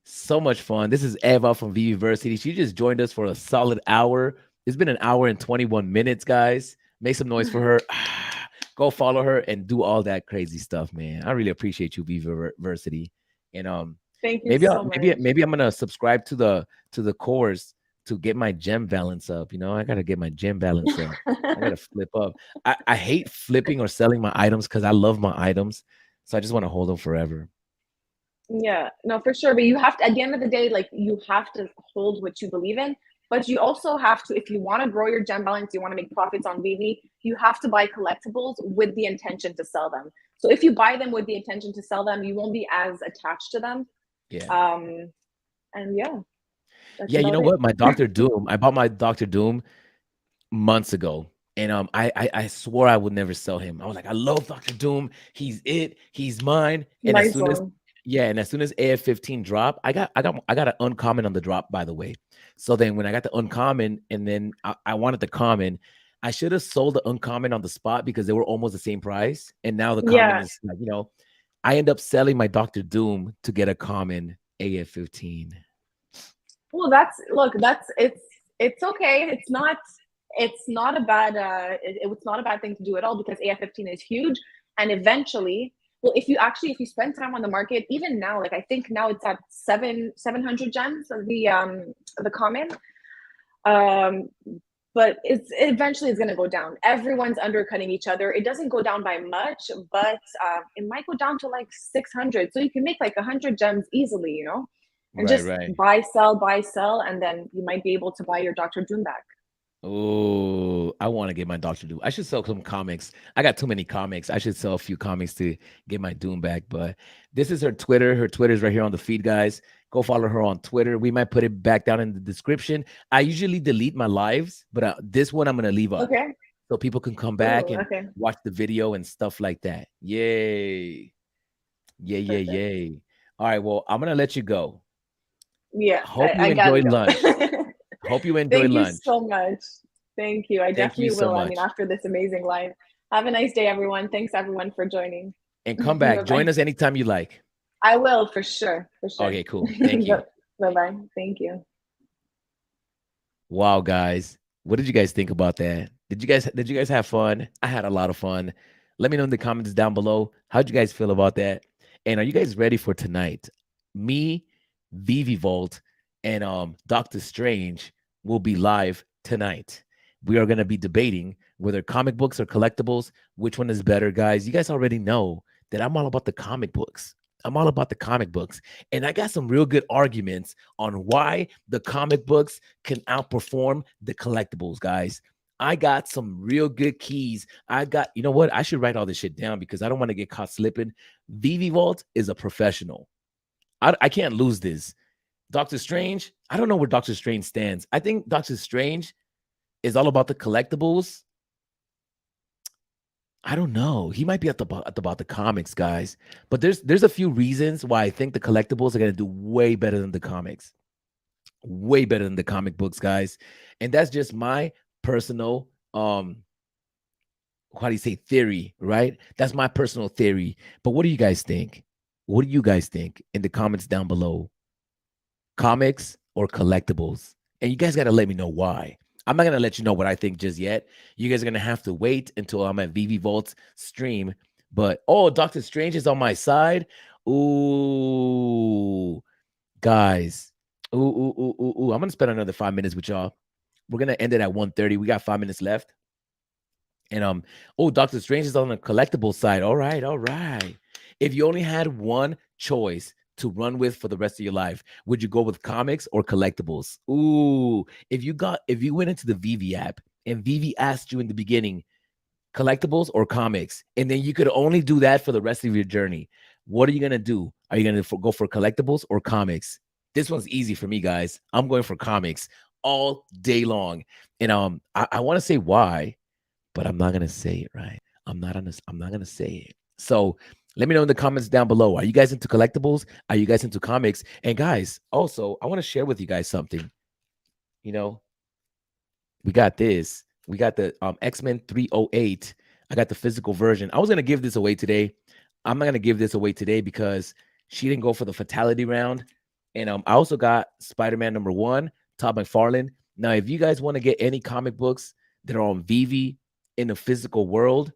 so much fun. This is Eva from Viviversity. She just joined us for a solid hour. It's been an hour and 21 minutes, guys. Make some noise for her. Go follow her and do all that crazy stuff, man. I really appreciate you, Viviversity. And Thank you maybe so much. maybe I'm gonna subscribe to the course to get my gem balance up. I gotta get my gem balance up. I gotta flip up. I hate flipping or selling my items because I love my items. So I just want to hold them forever. Yeah, no, for sure. But you have to, at the end of the day, like you have to hold what you believe in. But you also have to, if you want to grow your gem balance, you want to make profits on Vivi, you have to buy collectibles with the intention to sell them. So if you buy them with the intention to sell them, you won't be as attached to them. Yeah. And yeah, that's Yeah, you about know it. what? My Doctor Doom. I bought my Doctor Doom months ago. And I swore I would never sell him. I was like, I love Doctor Doom. He's it. He's mine. And as Nice soon as one. yeah, and as soon as AF-15 dropped, I got an uncommon on the drop, by the way. So then when I got the uncommon and then I wanted the common, I should have sold the uncommon on the spot because they were almost the same price. And now the common Yeah. is like, I end up selling my Doctor Doom to get a common AF-15. Well, it's okay. It's not a bad it's not a bad thing to do at all because AF-15 is huge, and eventually, well, if you spend time on the market, even now, like I think now it's at 700 gems of the common. Um, but it's eventually it's going to go down. Everyone's undercutting each other. It doesn't go down by much, but it might go down to like 600. So you can make like 100 gems easily, and Right, just right. buy, sell, and then you might be able to buy your Dr. Doom back. Oh, I want to get my Doctor Doom. I should sell some comics. I got too many comics. I should sell a few comics to get my Doom back. But this is her Twitter. Her Twitter is right here on the feed, guys. Go follow her on Twitter. We might put it back down in the description. I usually delete my lives, but this one I'm gonna leave up Okay. so people can come back Ooh, and okay. watch the video and stuff like that. Yay! Yay! Yay! Perfect. Yay! All right. Well, I'm gonna let you go. Yeah, Hope you I gotta enjoy go. lunch. Hope you enjoy Thank you lunch. so much. Thank you. I Thank you definitely so will. I mean, much. after this amazing live. Have a nice day, everyone. Thanks everyone for joining. And come back. Join Bye-bye. us anytime you like. I will for sure. For sure. Okay, cool. Thank you. Bye-bye. Thank you. Wow, guys. What did you guys think about that? Did you guys have fun? I had a lot of fun. Let me know in the comments down below. How'd you guys feel about that? And are you guys ready for tonight? Me, Vivi Vault, and Doctor Strange will be live tonight. We are gonna be debating whether comic books or collectibles, which one is better, guys. You guys already know that I'm all about the comic books. I'm all about the comic books. And I got some real good arguments on why the comic books can outperform the collectibles, guys. I got some real good keys. I got, you know what? I should write all this shit down because I don't want to get caught slipping. Vivi Vault is a professional. I can't lose this. Doctor Strange, I don't know where Doctor Strange stands. I think Doctor Strange is all about the collectibles. I don't know. He might be at about the comics, guys. But there's a few reasons why I think the collectibles are gonna do way better than the comics, way better than the comic books, guys. And that's just my personal how do you say theory, right? That's my personal theory. But what do you guys think? What do you guys think in the comments down below? Comics or collectibles? And you guys got to let me know why. I'm not going to let you know what I think just yet. You guys are going to have to wait until I'm at VV Vault's stream. But oh, Doctor Strange is on my side. Ooh, guys. Ooh. I'm going to spend another 5 minutes with y'all. We're going to end it at 1:30. We got 5 minutes left. And oh, Doctor Strange is on the collectible side. All right, all right. If you only had one choice to run with for the rest of your life, would you go with comics or collectibles? Ooh, if you went into the Vivi app and Vivi asked you in the beginning, collectibles or comics, and then you could only do that for the rest of your journey, what are you gonna do? Are you gonna go for collectibles or comics? This one's easy for me, guys. I'm going for comics all day long, and I want to say why, but I'm not gonna say it, right? I'm not gonna say it. So let me know in the comments down below. Are you guys into collectibles? Are you guys into comics? And guys, also, I want to share with you guys something. You know, we got this. We got the X-Men 308. I got the physical version. I was gonna give this away today. I'm not gonna give this away today because she didn't go for the fatality round. And I also got Spider-Man #1, Todd McFarlane. Now, if you guys want to get any comic books that are on Vivi in the physical world,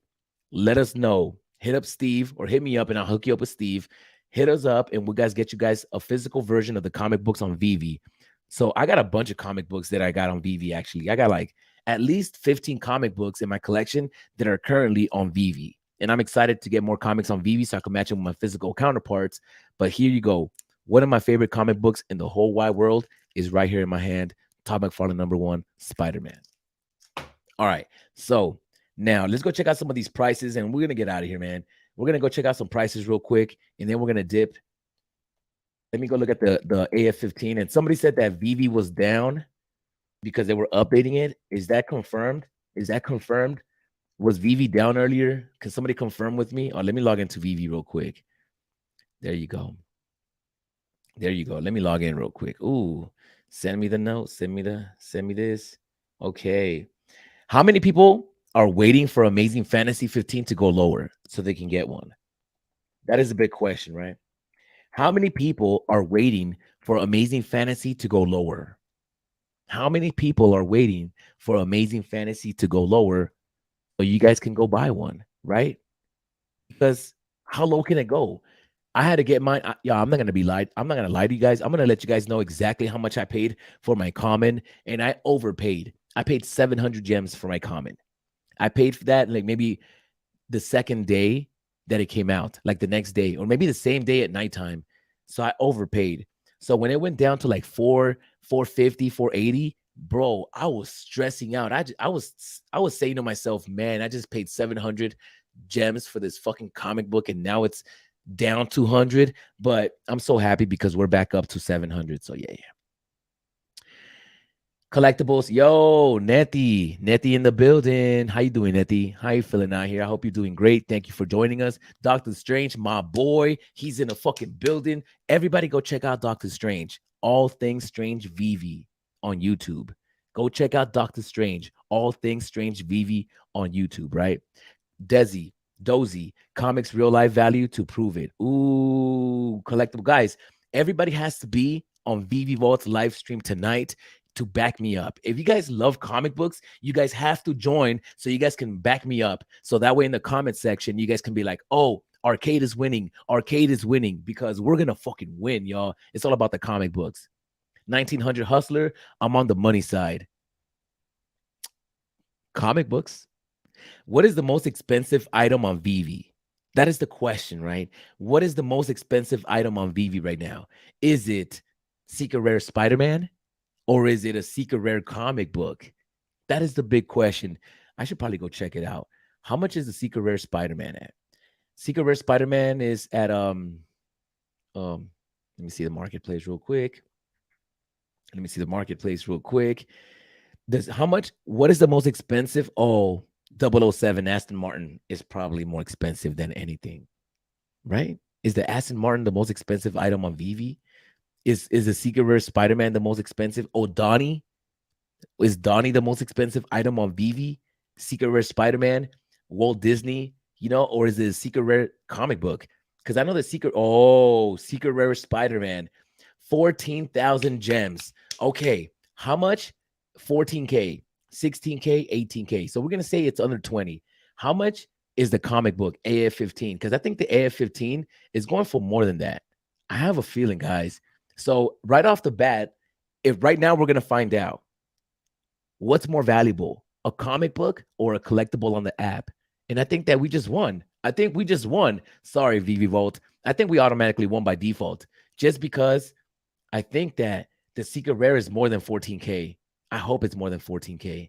let us know. Hit up Steve or hit me up and I'll hook you up with Steve. Hit us up and we'll guys get you guys a physical version of the comic books on Vivi. So I got a bunch of comic books that I got on Vivi actually. I got like at least 15 comic books in my collection that are currently on Vivi. And I'm excited to get more comics on Vivi so I can match them with my physical counterparts. But here you go. One of my favorite comic books in the whole wide world is right here in my hand. Todd McFarlane #1, Spider-Man. All right. So now let's go check out some of these prices and we're going to get out of here, man. We're going to go check out some prices real quick and then we're going to dip. Let me go look at the AF-15. And somebody said that Vivi was down because they were updating it. Is that confirmed? Is that confirmed? Was Vivi down earlier? Can somebody confirm with me? Or let me log into Vivi real quick. There you go. There you go. Let me log in real quick. Ooh, send me the note. Send me this. Okay. How many people are waiting for Amazing Fantasy 15 to go lower so they can get one? That is a big question, right? How many people are waiting for Amazing Fantasy to go lower? How many people are waiting for Amazing Fantasy to go lower so you guys can go buy one, right? Because how low can it go? I had to get mine. Yeah, I'm not gonna be lied. I'm not gonna lie to you guys. I'm gonna let you guys know exactly how much I paid for my common, and I overpaid. I paid 700 gems for my common. I paid for that like maybe the second day that it came out, like the next day, or maybe the same day at nighttime. So I overpaid. So when it went down to like 450, 480, bro, I was stressing out. I was saying to myself, man, I just paid 700 gems for this fucking comic book, and now it's down 200. But I'm so happy because we're back up to 700. So yeah. Collectibles, yo, Nettie in the building. How you doing, Nettie? How you feeling out here? I hope you're doing great. Thank you for joining us. Doctor Strange, my boy, he's in the fucking building. Everybody go check out Doctor Strange. All Things Strange Vivi on YouTube. Go check out Doctor Strange. All Things Strange Vivi on YouTube, right? Desi, Dozy, comics real life value to prove it. Ooh, collectible guys. Everybody has to be on Vivi Vault's live stream tonight. to back me up. If you guys love comic books, you guys have to join so you guys can back me up. So that way in the comment section, you guys can be like, oh, Arcade is winning. Arcade is winning because we're going to fucking win, y'all. It's all about the comic books. 1900 Hustler, I'm on the money side. Comic books. What is the most expensive item on Veve? That is the question, right? What is the most expensive item on Veve right now? Is it Secret Rare Spider-Man or is it a Secret Rare comic book? That is the big question. I should probably go check it out. How much is the Secret Rare Spider-Man at? Secret Rare Spider-Man is at let me see the marketplace real quick. Let me see the marketplace real quick. What is the most expensive? Oh, 007 Aston Martin is probably more expensive than anything, right? Is the Aston Martin the most expensive item on Veve? Is the Secret Rare Spider-Man the most expensive? Oh, Donnie? Is Donnie the most expensive item on Veve? Secret Rare Spider-Man, Walt Disney, or is it a Secret Rare comic book? Because I know the Secret Rare Spider-Man, 14,000 gems. Okay, how much? 14K, 16K, 18K. So we're going to say it's under 20. How much is the comic book AF-15? Because I think the AF-15 is going for more than that. I have a feeling, guys. So right off the bat, if right now we're going to find out what's more valuable, a comic book or a collectible on the app. And I think that we just won. I think we just won. Sorry, Vivivolt. I think we automatically won by default just because I think that the Secret Rare is more than 14K. I hope it's more than 14K.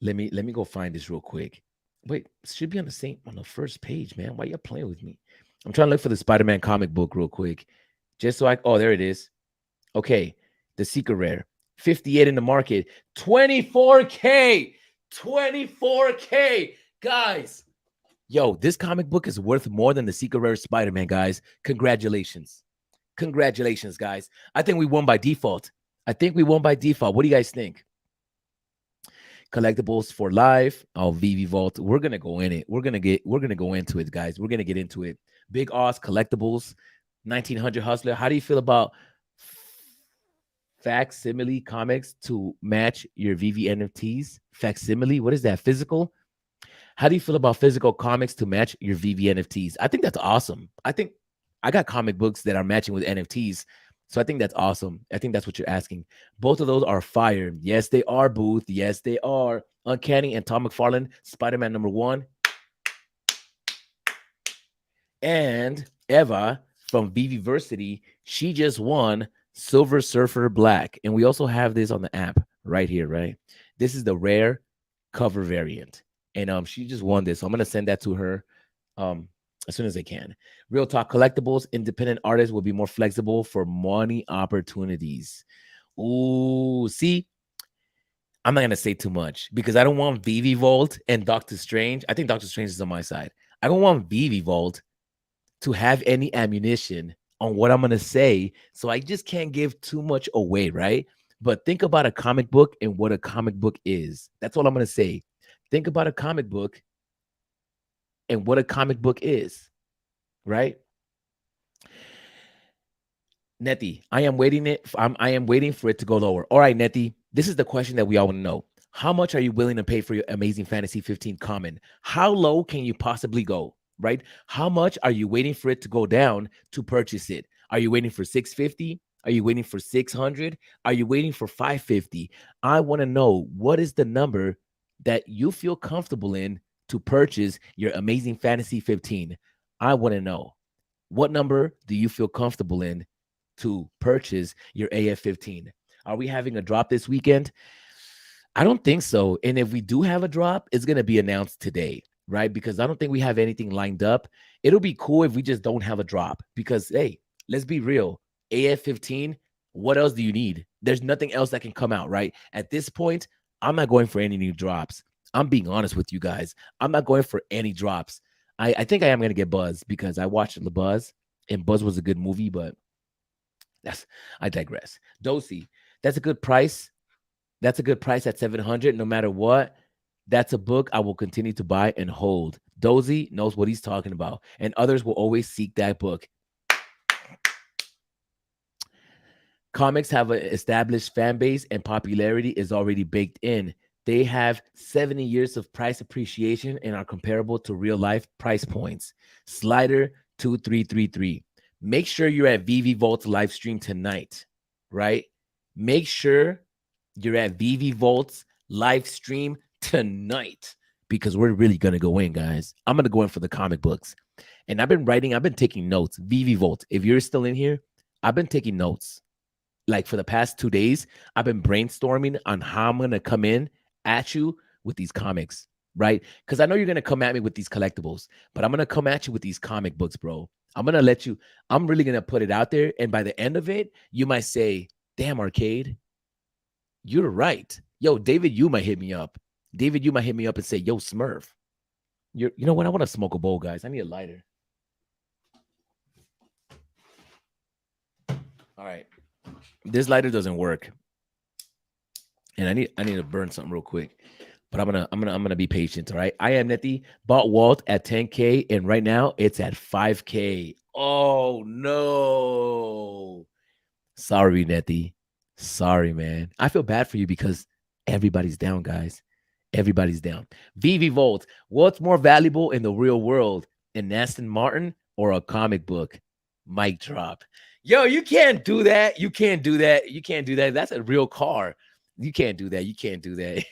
Let me go find this real quick. Wait, it should be on the first page, man. Why you playing with me? I'm trying to look for the Spider-Man comic book real quick. Just so oh, there it is. Okay, the Secret Rare. 58 in the market. 24K. 24K. Guys. Yo, this comic book is worth more than the Secret Rare Spider-Man, guys. Congratulations. Congratulations, guys. I think we won by default. What do you guys think? Collectibles for life. Oh, Veve Vault. We're gonna go in it. We're gonna go into it, guys. We're gonna get into it. Big Oz collectibles. 1900 Hustler. How do you feel about facsimile comics to match your Veve NFTs? Facsimile. What is that? Physical. How do you feel about physical comics to match your Veve NFTs? I think that's awesome. I think I got comic books that are matching with NFTs. So I think that's awesome. I think that's what you're asking. Both of those are fire. Yes, they are, Booth. Yes, they are. Uncanny and Tom McFarlane, Spider-Man #1. And Eva from Viviversity, she just won Silver Surfer Black. And we also have this on the app right here, right? This is the rare cover variant. And she just won this. So I'm going to send that to her as soon as I can. Real Talk Collectibles, independent artists will be more flexible for money opportunities. Ooh, see, I'm not going to say too much because I don't want Veve Vault and Doctor Strange. I think Doctor Strange is on my side. I don't want Veve Vault to have any ammunition on what I'm going to say. So I just can't give too much away, right? But think about a comic book and what a comic book is. That's all I'm going to say. Think about a comic book and what a comic book is, right? Nettie, I am waiting for it to go lower. All right, Nettie, this is the question that we all want to know. How much are you willing to pay for your Amazing Fantasy 15 common? How low can you possibly go, right? How much are you waiting for it to go down to purchase it? Are you waiting for 650? Are you waiting for 600? Are you waiting for 550? I want to know what is the number that you feel comfortable in to purchase your Amazing Fantasy 15. I want to know, what number do you feel comfortable in to purchase your AF-15? Are we having a drop this weekend? I don't think so. And if we do have a drop, it's going to be announced today, right? Because I don't think we have anything lined up. It'll be cool if we just don't have a drop because, hey, let's be real. AF-15, what else do you need? There's nothing else that can come out, right? At this point, I'm not going for any new drops. I'm being honest with you guys. I'm not going for any drops. I think I am going to get Buzz because I watched The Buzz and Buzz was a good movie, but I digress. Dosey, that's a good price. That's a good price at 700. No matter what, that's a book I will continue to buy and hold. Dozy knows what he's talking about, and others will always seek that book. Comics have an established fan base and popularity is already baked in. They have 70 years of price appreciation and are comparable to real life price points. Slider 2333. Make sure you're at VV Vault's live stream tonight, right? Make sure you're at VV Vault's live stream tonight because we're really going to go in, guys. I'm going to go in for the comic books. And I've been taking notes. VV Vault, if you're still in here, I've been taking notes. Like for the past 2 days, I've been brainstorming on how I'm going to come in at you with these comics, right? Because I know you're going to come at me with these collectibles, but I'm going to come at you with these comic books, bro. I'm really going to put it out there. And by the end of it, you might say, damn, Arcade, you're right. Yo, David, you might hit me up. David, you might hit me up and say, yo, Smurf, you know what? I want to smoke a bowl, guys. I need a lighter. All right. This lighter doesn't work. And I need to burn something real quick. But I'm gonna be patient. All right. I am Netty, bought Walt at 10K, and right now it's at 5K. Oh no. Sorry, Netty. Sorry, man. I feel bad for you because everybody's down, guys. Everybody's down. VV Volt, what's more valuable in the real world? An Aston Martin or a comic book? Mic drop. Yo, you can't do that. You can't do that. You can't do that. That's a real car. You can't do that. You can't do that.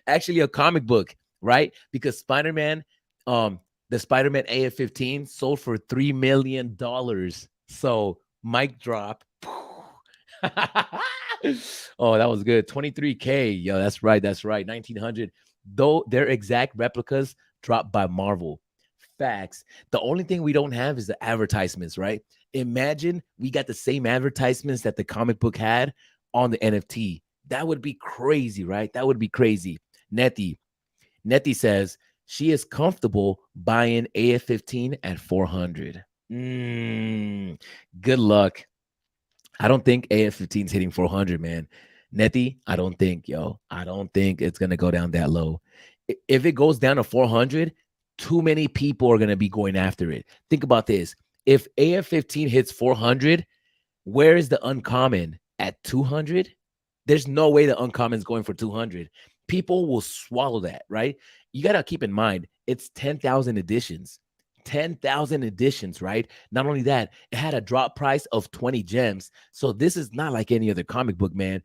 Actually, a comic book, right? Because Spider-Man, the Spider-Man AF-15 sold for $3 million. So, mic drop. Oh, that was good. 23K. Yo, that's right. That's right. 1900. Though their exact replicas dropped by Marvel. Facts. The only thing we don't have is the advertisements, right? Imagine we got the same advertisements that the comic book had on the NFT. That would be crazy, right? That would be crazy. Netty says she is comfortable buying AF-15 at 400. Good luck. I don't think AF-15 is hitting 400, man. Netty, I don't think it's going to go down that low. If it goes down to 400, too many people are going to be going after it. Think about this. If AF-15 hits 400, where is the uncommon? At 200? There's no way the uncommon is going for 200. People will swallow that, right? You got to keep in mind, it's 10,000 editions. 10,000 editions, right? Not only that, it had a drop price of 20 gems. So this is not like any other comic book, man.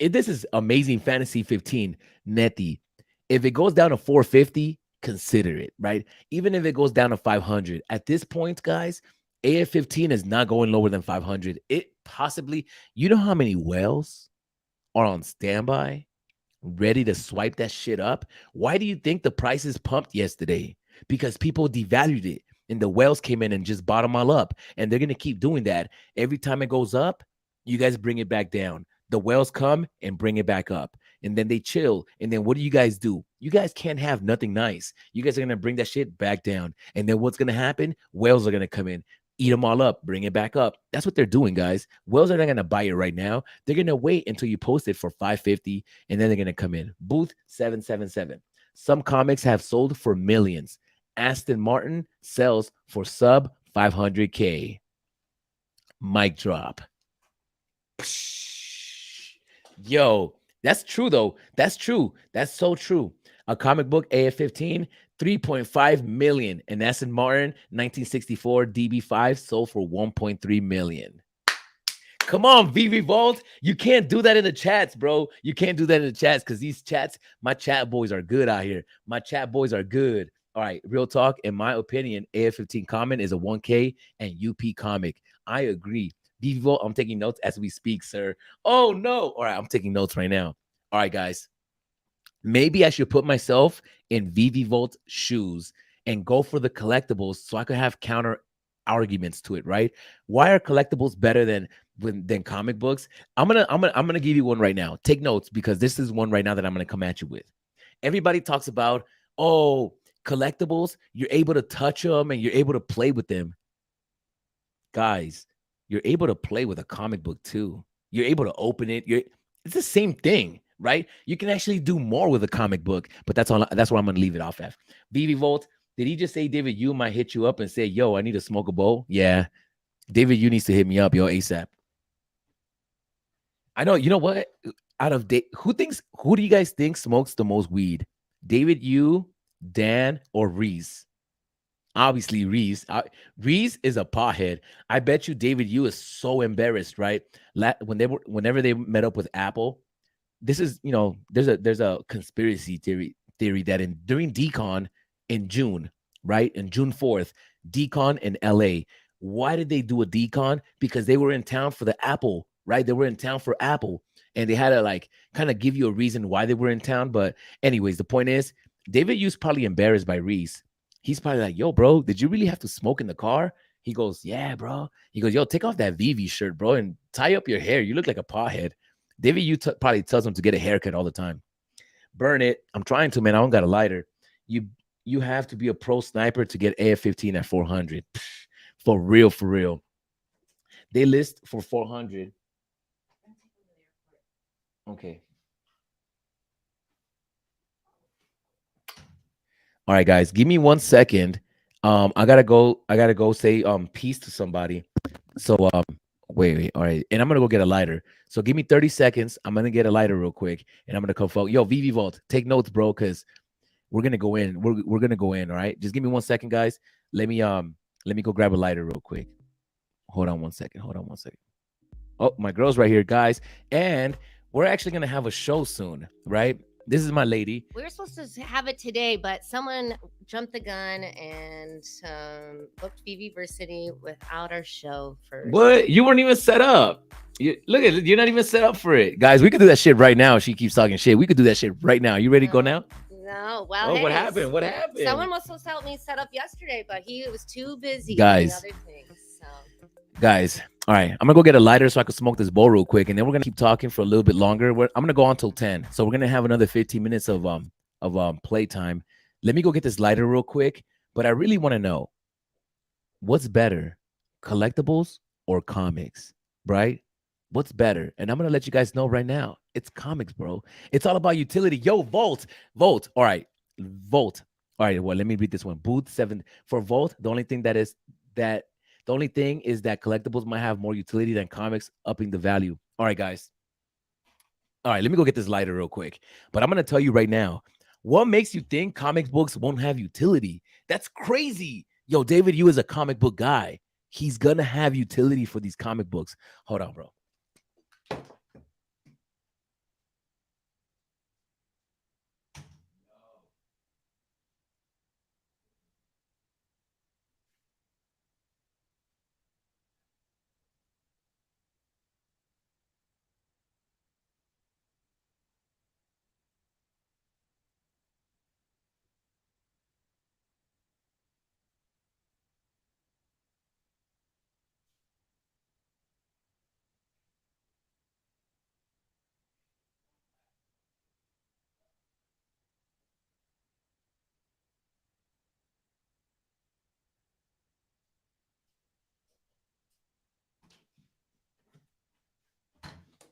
This is Amazing Fantasy 15, Netty. If it goes down to 450, consider it, right? Even if it goes down to 500, at this point, guys, AF-15 is not going lower than 500. It possibly, you know how many whales are on standby, ready to swipe that shit up? Why do you think the prices pumped yesterday? Because people devalued it and the whales came in and just bought them all up. And they're going to keep doing that. Every time it goes up, you guys bring it back down. The whales come and bring it back up. And then they chill. And then what do? You guys can't have nothing nice. You guys are going to bring that shit back down. And then what's going to happen? Whales are going to come in, eat them all up, bring it back up. That's what they're doing, guys. Whales are not going to buy it right now. They're going to wait until you post it for 550, and then they're going to come in. Booth 777. Some comics have sold for millions. Aston Martin sells for sub 500K. Mic drop. Yo, that's true, though. That's true. That's so true. A comic book, AF-15, 3.5 million. And Aston Martin 1964 DB5 sold for 1.3 million. Come on, VV Vault. You can't do that in the chats, bro. You can't do that in the chats because these chats, my chat boys are good out here. My chat boys are good. All right, real talk. In my opinion, AF-15 common is a 1K and UP comic. I agree. VV Vault, I'm taking notes as we speak, sir. Oh, no. All right, I'm taking notes right now. All right, guys. Maybe I should put myself in VV Volt's shoes and go for the collectibles so I could have counter arguments to it, right? Why are collectibles better than comic books? I'm gonna give you one right now. Take notes because this is one right now that I'm gonna come at you with. Everybody talks about, oh, collectibles, you're able to touch them and you're able to play with them. Guys, you're able to play with a comic book too. You're able to open it. It's the same thing, right? You can actually do more with a comic book, but that's where I'm going to leave it off at. VV Volt, did he just say David Yu might hit you up and say, yo, I need to smoke a bowl? Yeah. David Yu needs to hit me up, yo, ASAP. I know. You know what? Out of who do you guys think smokes the most weed? David, you, Dan, or Reese? Obviously, Reese. Reese is a pothead. I bet you, David, you is so embarrassed, right? Whenever they met up with Apple, this is there's a conspiracy theory that during decon in June, right, in June 4th, decon in LA. Why did they do a decon? Because they were in town for the Apple, right? They were in town for Apple, and they had to like kind of give you a reason why they were in town. But anyways, the point is, David Yu's probably embarrassed by Reese. He's probably like, yo, bro, did you really have to smoke in the car? He goes, yeah, bro. He goes, yo, take off that Veve shirt, bro, and tie up your hair. You look like a pothead. David Yu probably tells him to get a haircut all the time. Burn it. I'm trying to, man. I don't got a lighter. You you have to be a pro sniper to get AF-15 at 400. For real, for real. They list for 400. Okay. All right, guys. Give me 1 second. I gotta go. I gotta go say peace to somebody. So wait. All right, and I'm gonna go get a lighter. So give me 30 seconds. I'm gonna get a lighter real quick, and I'm gonna come forward. Yo, VV Vault, take notes, bro, because we're gonna go in. We're gonna go in. All right, just give me 1 second, guys. Let me go grab a lighter real quick. Hold on 1 second. Hold on 1 second. Oh, my girl's right here, guys, and we're actually gonna have a show soon, right? This is my lady. We were supposed to have it today, but someone jumped the gun and booked Viviversity without our show first. What? You weren't even set up. Look at it. You're not even set up for it, guys. We could do that shit right now. She keeps talking shit. We could do that shit right now. You ready to go now? No. Well, Oh, hey, what happened? What happened? Someone was supposed to help me set up yesterday, but he was too busy Guys. doing other things. So. Guys, all right. I'm gonna go get a lighter so I can smoke this bowl real quick, and then we're gonna keep talking for a little bit longer. I'm gonna go on till 10, so we're gonna have another 15 minutes of playtime. Let me go get this lighter real quick, but I really want to know what's better, collectibles or comics, right? What's better? And I'm gonna let you guys know right now. It's comics, bro. It's all about utility. Yo, Volt. All right, Volt. All right. Well, let me read this one. Booth 7 for Volt. The only thing is that collectibles might have more utility than comics, upping the value. All right, guys. All right, let me go get this lighter real quick. But I'm gonna tell you right now, what makes you think comic books won't have utility? That's crazy. Yo, David, you is a comic book guy. He's gonna have utility for these comic books. Hold on, bro.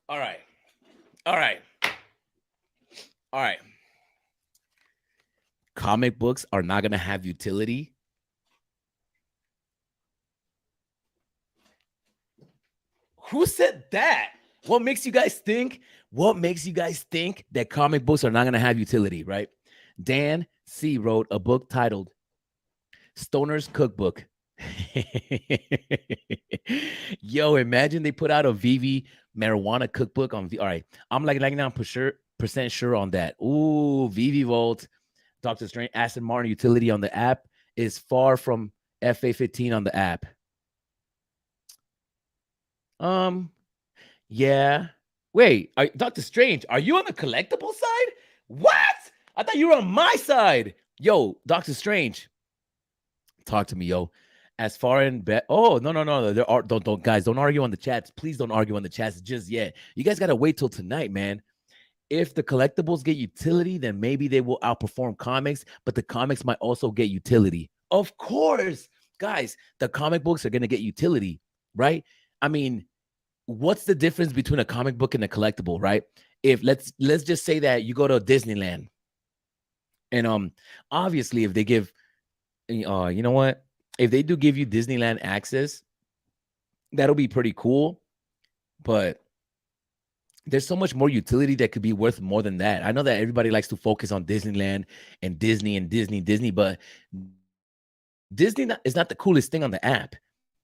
All right. All right. All right. Comic books are not gonna have utility. Who said that? What makes you guys think? What makes you guys think that comic books are not gonna have utility, right? Dan C wrote a book titled Stoner's Cookbook. Yo, imagine they put out a VV marijuana cookbook on All right, I'm like 99% sure on that. Ooh, VV Volt, Dr. Strange, Aston Martin utility on the app is far from FA-15 on the app. Yeah. Wait, Dr. Strange, are you on the collectible side? What? I thought you were on my side. Yo, Dr. Strange, talk to me, yo. As far in oh, no. There are don't guys, don't argue on the chats. Please don't argue on the chats just yet. You guys gotta wait till tonight, man. If the collectibles get utility, then maybe they will outperform comics, but the comics might also get utility. Of course, guys, the comic books are gonna get utility, right? I mean, what's the difference between a comic book and a collectible, right? If let's just say that you go to Disneyland, and obviously if they give you know what? If they do give you Disneyland access, that'll be pretty cool. But there's so much more utility that could be worth more than that. I know that everybody likes to focus on Disneyland and Disney, but Disney is not the coolest thing on the app.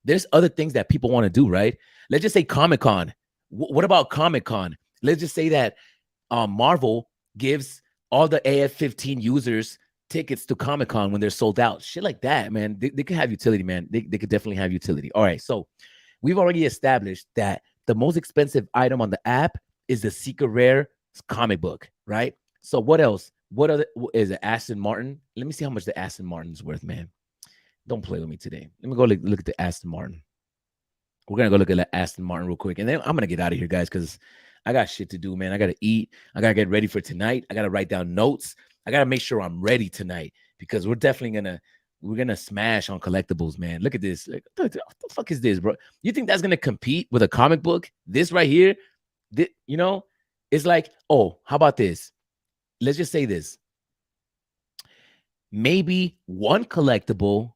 There's other things that people want to do, right? Let's just say Comic Con. What about Comic Con? Let's just say that Marvel gives all the AF-15 users tickets to Comic Con when they're sold out. Shit like that, man. They could have utility, man. They could definitely have utility. All right, so we've already established that the most expensive item on the app is the secret rare comic book, right? So what else? What other is it? Aston Martin? Let me see how much the Aston Martin's worth, man. Don't play with me today. Let me go look at the Aston Martin. We're gonna go look at the Aston Martin real quick, and then I'm gonna get out of here, guys, because I got shit to do, man. I gotta eat. I gotta get ready for tonight. I gotta write down notes. I gotta make sure I'm ready tonight because we're gonna smash on collectibles, man. Look at this. Like, what the fuck is this, bro? You think that's gonna compete with a comic book? This right here, you know, it's like, oh, how about this? Let's just say this. Maybe one collectible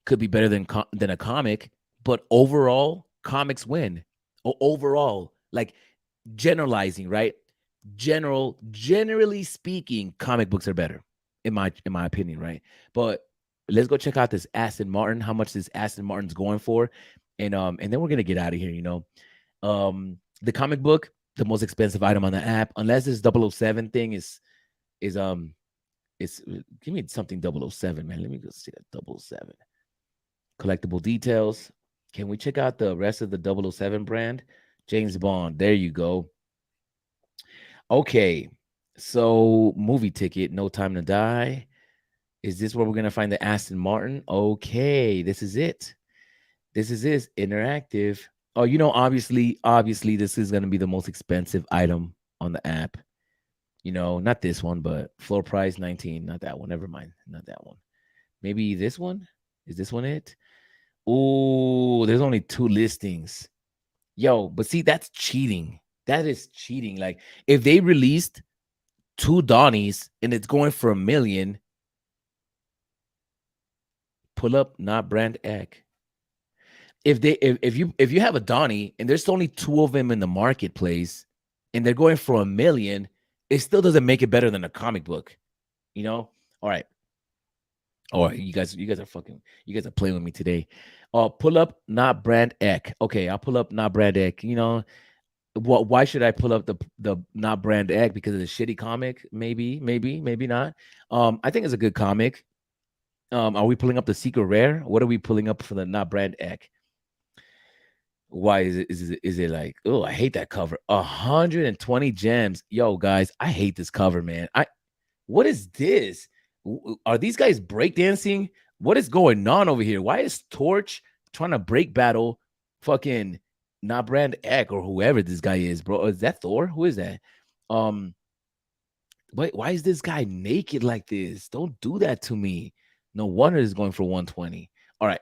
could be better than a comic, but overall, comics win. Overall, like generalizing, right? Generally speaking, comic books are better, in my opinion, right? But let's go check out this Aston Martin, how much this Aston Martin's going for, and then we're gonna get out of here, you know. The comic book, the most expensive item on the app, unless this 007 thing is it's give me something 007, man. Let me go see that 007. Collectible details. Can we check out the rest of the 007 brand? James Bond. There you go. Okay. So movie ticket, No Time to Die. Is this where we're going to find the Aston Martin? Okay. This is it. This is it. Interactive. Oh, you know, obviously, this is going to be the most expensive item on the app. You know, not this one, but floor price 19. Not that one. Never mind. Not that one. Maybe this one. Is this one it? Oh, there's only 2 listings. Yo, but see, that's cheating. That is cheating. Like, if they released 2 Donnies and it's going for $1 million, pull up not brand egg. If you have a Donnie and there's only 2 of them in the marketplace and they're going for $1 million, it still doesn't make it better than a comic book. You know? All right. All right, you guys are playing with me today. Pull up not brand egg. Okay, I'll pull up not brand egg. You know, why should I pull up the not brand egg? Because it's a shitty comic? Maybe not. I think it's a good comic. Are we pulling up the secret rare? What are we pulling up for the not brand egg? Why is it like, oh, I hate that cover. 120 gems. Yo, guys, I hate this cover, man. What is this? Are these guys breakdancing? What is going on over here? Why is Torch trying to break battle fucking not brand Eck or whoever this guy is, bro? Is that Thor? Who is that? Wait, why is this guy naked like this? Don't do that to me. No wonder it's going for 120. All right.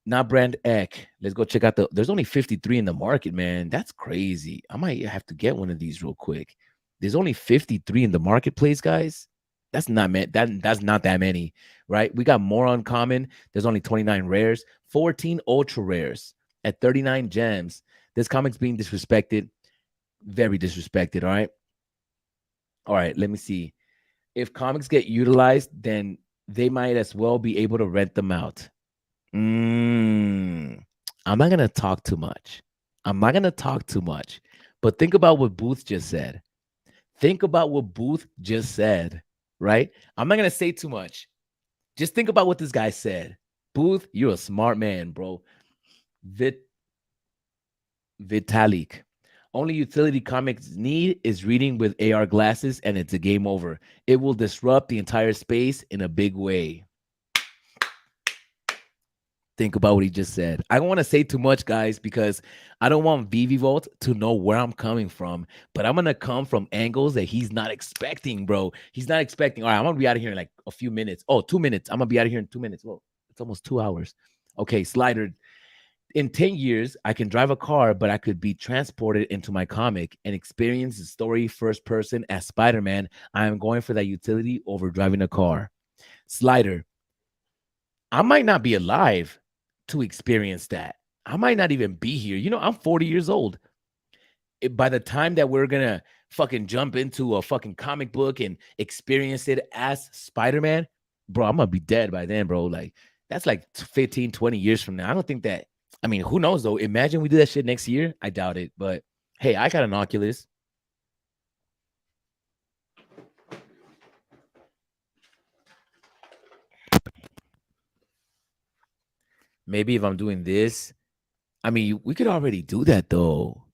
Not brand Eck. Let's go check out there's only 53 in the market, man. That's crazy. I might have to get one of these real quick. There's only 53 in the marketplace, guys. That's not that's not that many, right? We got more uncommon. There's only 29 rares, 14 ultra rares at 39 gems. This comic's being disrespected, very disrespected. All right, let me see. If comics get utilized, then they might as well be able to rent them out. I'm not gonna talk too much. But think about what Booth just said. Right? I'm not going to say too much. Just think about what this guy said. Booth, you're a smart man, bro. Vitalik. Only utility comics need is reading with AR glasses, and it's a game over. It will disrupt the entire space in a big way. Think about what he just said. I don't want to say too much, guys, because I don't want Vivivolt to know where I'm coming from. But I'm going to come from angles that he's not expecting, bro. He's not expecting. All right, I'm going to be out of here in like a few minutes. Oh, 2 minutes. I'm going to be out of here in 2 minutes. Whoa, it's almost 2 hours. Okay, Slider. In 10 years, I can drive a car, but I could be transported into my comic and experience the story first person as Spider-Man. I am going for that utility over driving a car. Slider. I might not be alive to experience that. I might not even be here. You know, I'm 40 years old. by the time that we're gonna fucking jump into a fucking comic book and experience it as Spider-Man, bro, I'm gonna be dead by then, bro. Like that's like 15, 20 years from now. I don't think that. I mean, who knows though? Imagine we do that shit next year. I doubt it, but hey, I got an Oculus. Maybe if I'm doing this, I mean, we could already do that though.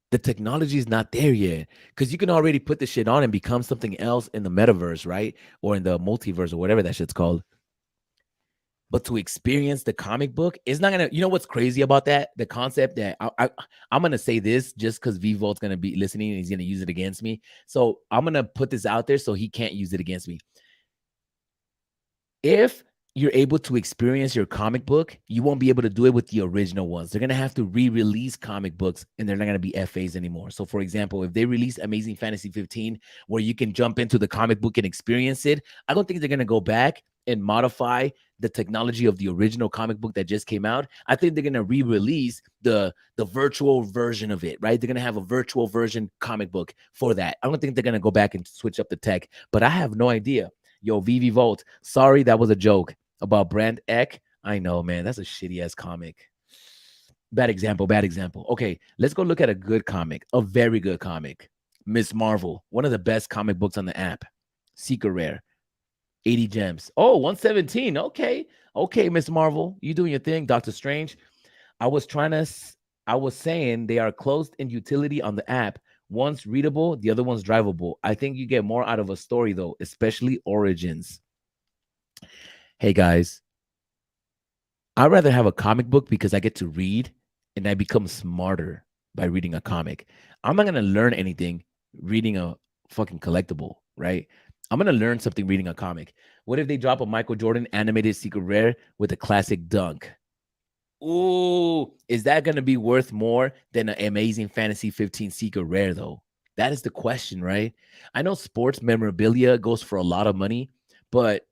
The technology is not there yet because you can already put the shit on and become something else in the metaverse, right? Or in the multiverse or whatever that shit's called. But to experience the comic book, it's not gonna. You know what's crazy about that? The concept that I'm gonna say this just because Vivolt's gonna be listening and he's gonna use it against me. So I'm gonna put this out there so he can't use it against me. If you're able to experience your comic book, you won't be able to do it with the original ones. They're going to have to re-release comic books and they're not going to be FAs anymore. So for example, if they release Amazing Fantasy 15 where you can jump into the comic book and experience it, I don't think they're going to go back and modify the technology of the original comic book that just came out. I think they're going to re-release the virtual version of it, right? They're going to have a virtual version comic book for that. I don't think they're going to go back and switch up the tech, but I have no idea. Yo, Vivi Volt. Sorry, that was a joke about Brand Eck. I know, man. That's a shitty ass comic. Bad example. Bad example. Okay, let's go look at a good comic, a very good comic. Miss Marvel, one of the best comic books on the app. Secret Rare, 80 gems. Oh, 117. Okay, okay, Miss Marvel, you doing your thing. Doctor Strange. I was saying they are closed in utility on the app. One's readable, the other one's drivable. I think you get more out of a story though, especially Origins. Hey guys, I'd rather have a comic book because I get to read and I become smarter by reading a comic. I'm not gonna learn anything reading a fucking collectible, right? I'm gonna learn something reading a comic. What if they drop a Michael Jordan animated secret rare with a classic dunk? Ooh, is that going to be worth more than an Amazing Fantasy 15 Secret Rare, though? That is the question, right? I know sports memorabilia goes for a lot of money, but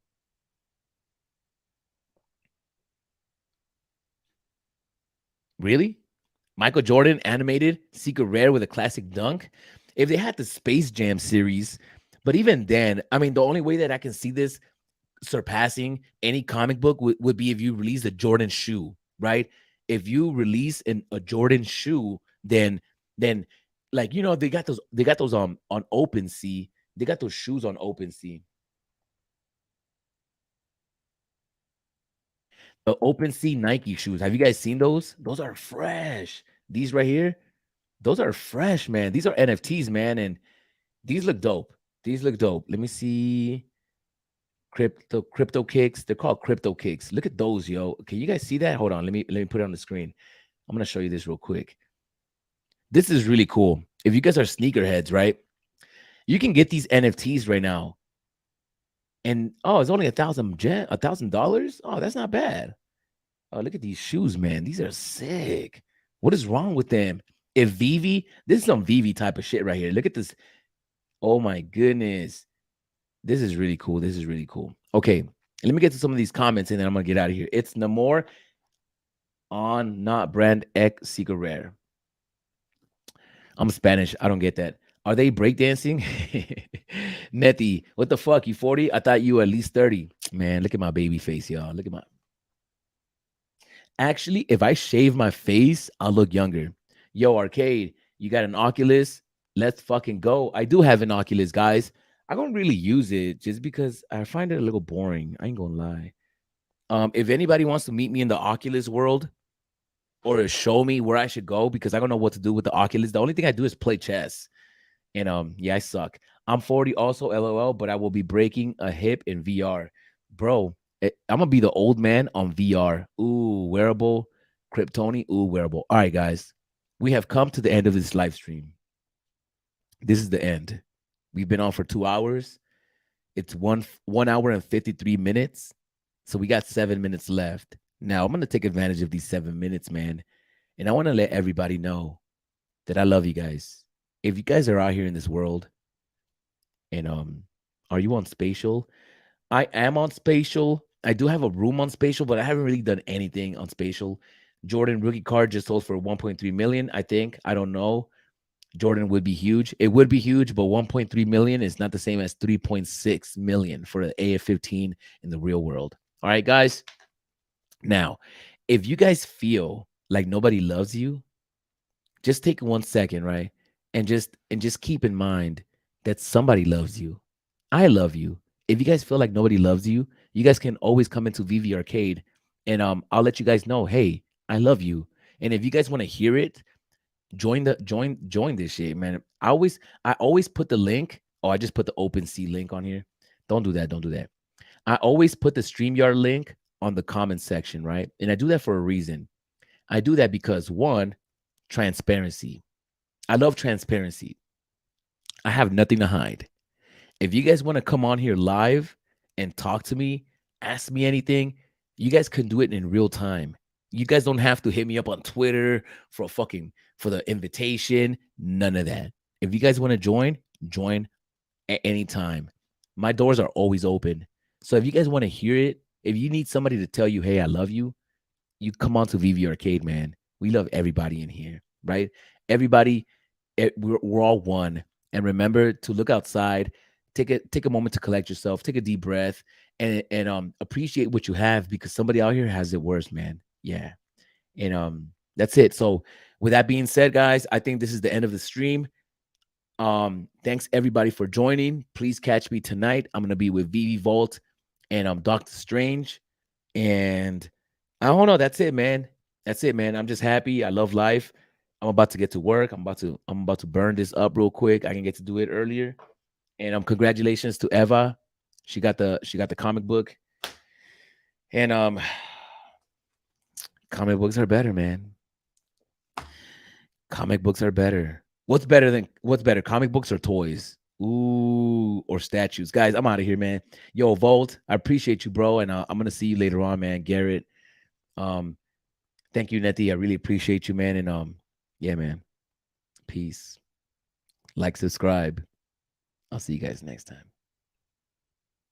really? Michael Jordan animated Secret Rare with a classic dunk? If they had the Space Jam series, but even then, I mean, the only way that I can see this surpassing any comic book would be if you release a Jordan shoe, right? If you release a Jordan shoe, then like they got those on OpenSea. They got those shoes on OpenSea. The OpenSea Nike shoes. Have you guys seen those? Those are fresh. These right here, those are fresh, man. These are NFTs, man, and these look dope. These look dope. Let me see. Crypto kicks. They're called crypto kicks. Look at those, yo. Can you guys see that? Hold on. Let me put it on the screen. I'm gonna show you this real quick. This is really cool. If you guys are sneakerheads, right? You can get these NFTs right now. And oh, it's only $1,000. Oh, that's not bad. Oh, look at these shoes, man. These are sick. What is wrong with them? If Vivi, this is some Vivi type of shit right here. Look at this. Oh my goodness. This is really cool. This is really cool. Okay, let me get to some of these comments and then I'm gonna get out of here. It's Namor on not brand X Secret Rare. I'm Spanish. I don't get that. Are they breakdancing? Netty, what the fuck? You 40? I thought you were at least 30. Man, look at my baby face, y'all. Look at my. Actually, if I shave my face, I'll look younger. Yo, Arcade, you got an Oculus? Let's fucking go. I do have an Oculus, guys. I don't really use it just because I find it a little boring. I ain't gonna lie. If anybody wants to meet me in the Oculus world or to show me where I should go, because I don't know what to do with the Oculus, the only thing I do is play chess. And yeah, I suck. I'm 40 also, LOL, but I will be breaking a hip in VR. Bro, I'm gonna be the old man on VR. Ooh, wearable, Kryptoni, ooh, wearable. All right, guys. We have come to the end of this live stream. This is the end. We've been on for 2 hours. It's 1 hour and 53 minutes. So we got 7 minutes left. Now I'm gonna take advantage of these 7 minutes, man. And I want to let everybody know that I love you guys. If you guys are out here in this world, and are you on Spatial? I am on Spatial. I do have a room on Spatial, but I haven't really done anything on Spatial. Jordan rookie card just sold for 1.3 million, I think. I don't know. Jordan would be huge. It would be huge, but 1.3 million is not the same as 3.6 million for an AF-15 in the real world. All right, guys. Now, if you guys feel like nobody loves you, just take 1 second, right? And just keep in mind that somebody loves you. I love you. If you guys feel like nobody loves you, you guys can always come into VV Arcade and I'll let you guys know, hey, I love you. And if you guys want to hear it, join this shit, man. I always put the link. Oh, I just put the OpenSea link on here. Don't do that. Don't do that. I always put the StreamYard link on the comment section, right? And I do that for a reason. I do that because one, transparency. I love transparency. I have nothing to hide. If you guys want to come on here live and talk to me, ask me anything, you guys can do it in real time. You guys don't have to hit me up on Twitter for the invitation. None of that. If you guys want to join at any time. My doors are always open. So if you guys want to hear it, if you need somebody to tell you, hey, I love you, you come on to VV Arcade, man. We love everybody in here, right? Everybody, we're all one. And remember to look outside, take a moment to collect yourself, take a deep breath, and appreciate what you have because somebody out here has it worse, man. Yeah. And that's it. So with that being said, guys, I think this is the end of the stream. Thanks everybody for joining. Please catch me tonight. I'm gonna be with Vivi Vault and Doctor Strange. And I don't know. That's it, man. That's it, man. I'm just happy. I love life. I'm about to get to work. I'm about to burn this up real quick. I can get to do it earlier. And congratulations to Eva. She got the comic book. And comic books are better, man. Comic books are better. What's better? Comic books or toys? Ooh, or statues. Guys, I'm out of here, man. Yo, Volt, I appreciate you, bro. And I'm gonna see you later on, man. Garrett. Um, thank you, Nettie. I really appreciate you, man. And yeah, man. Peace. Like, subscribe. I'll see you guys next time.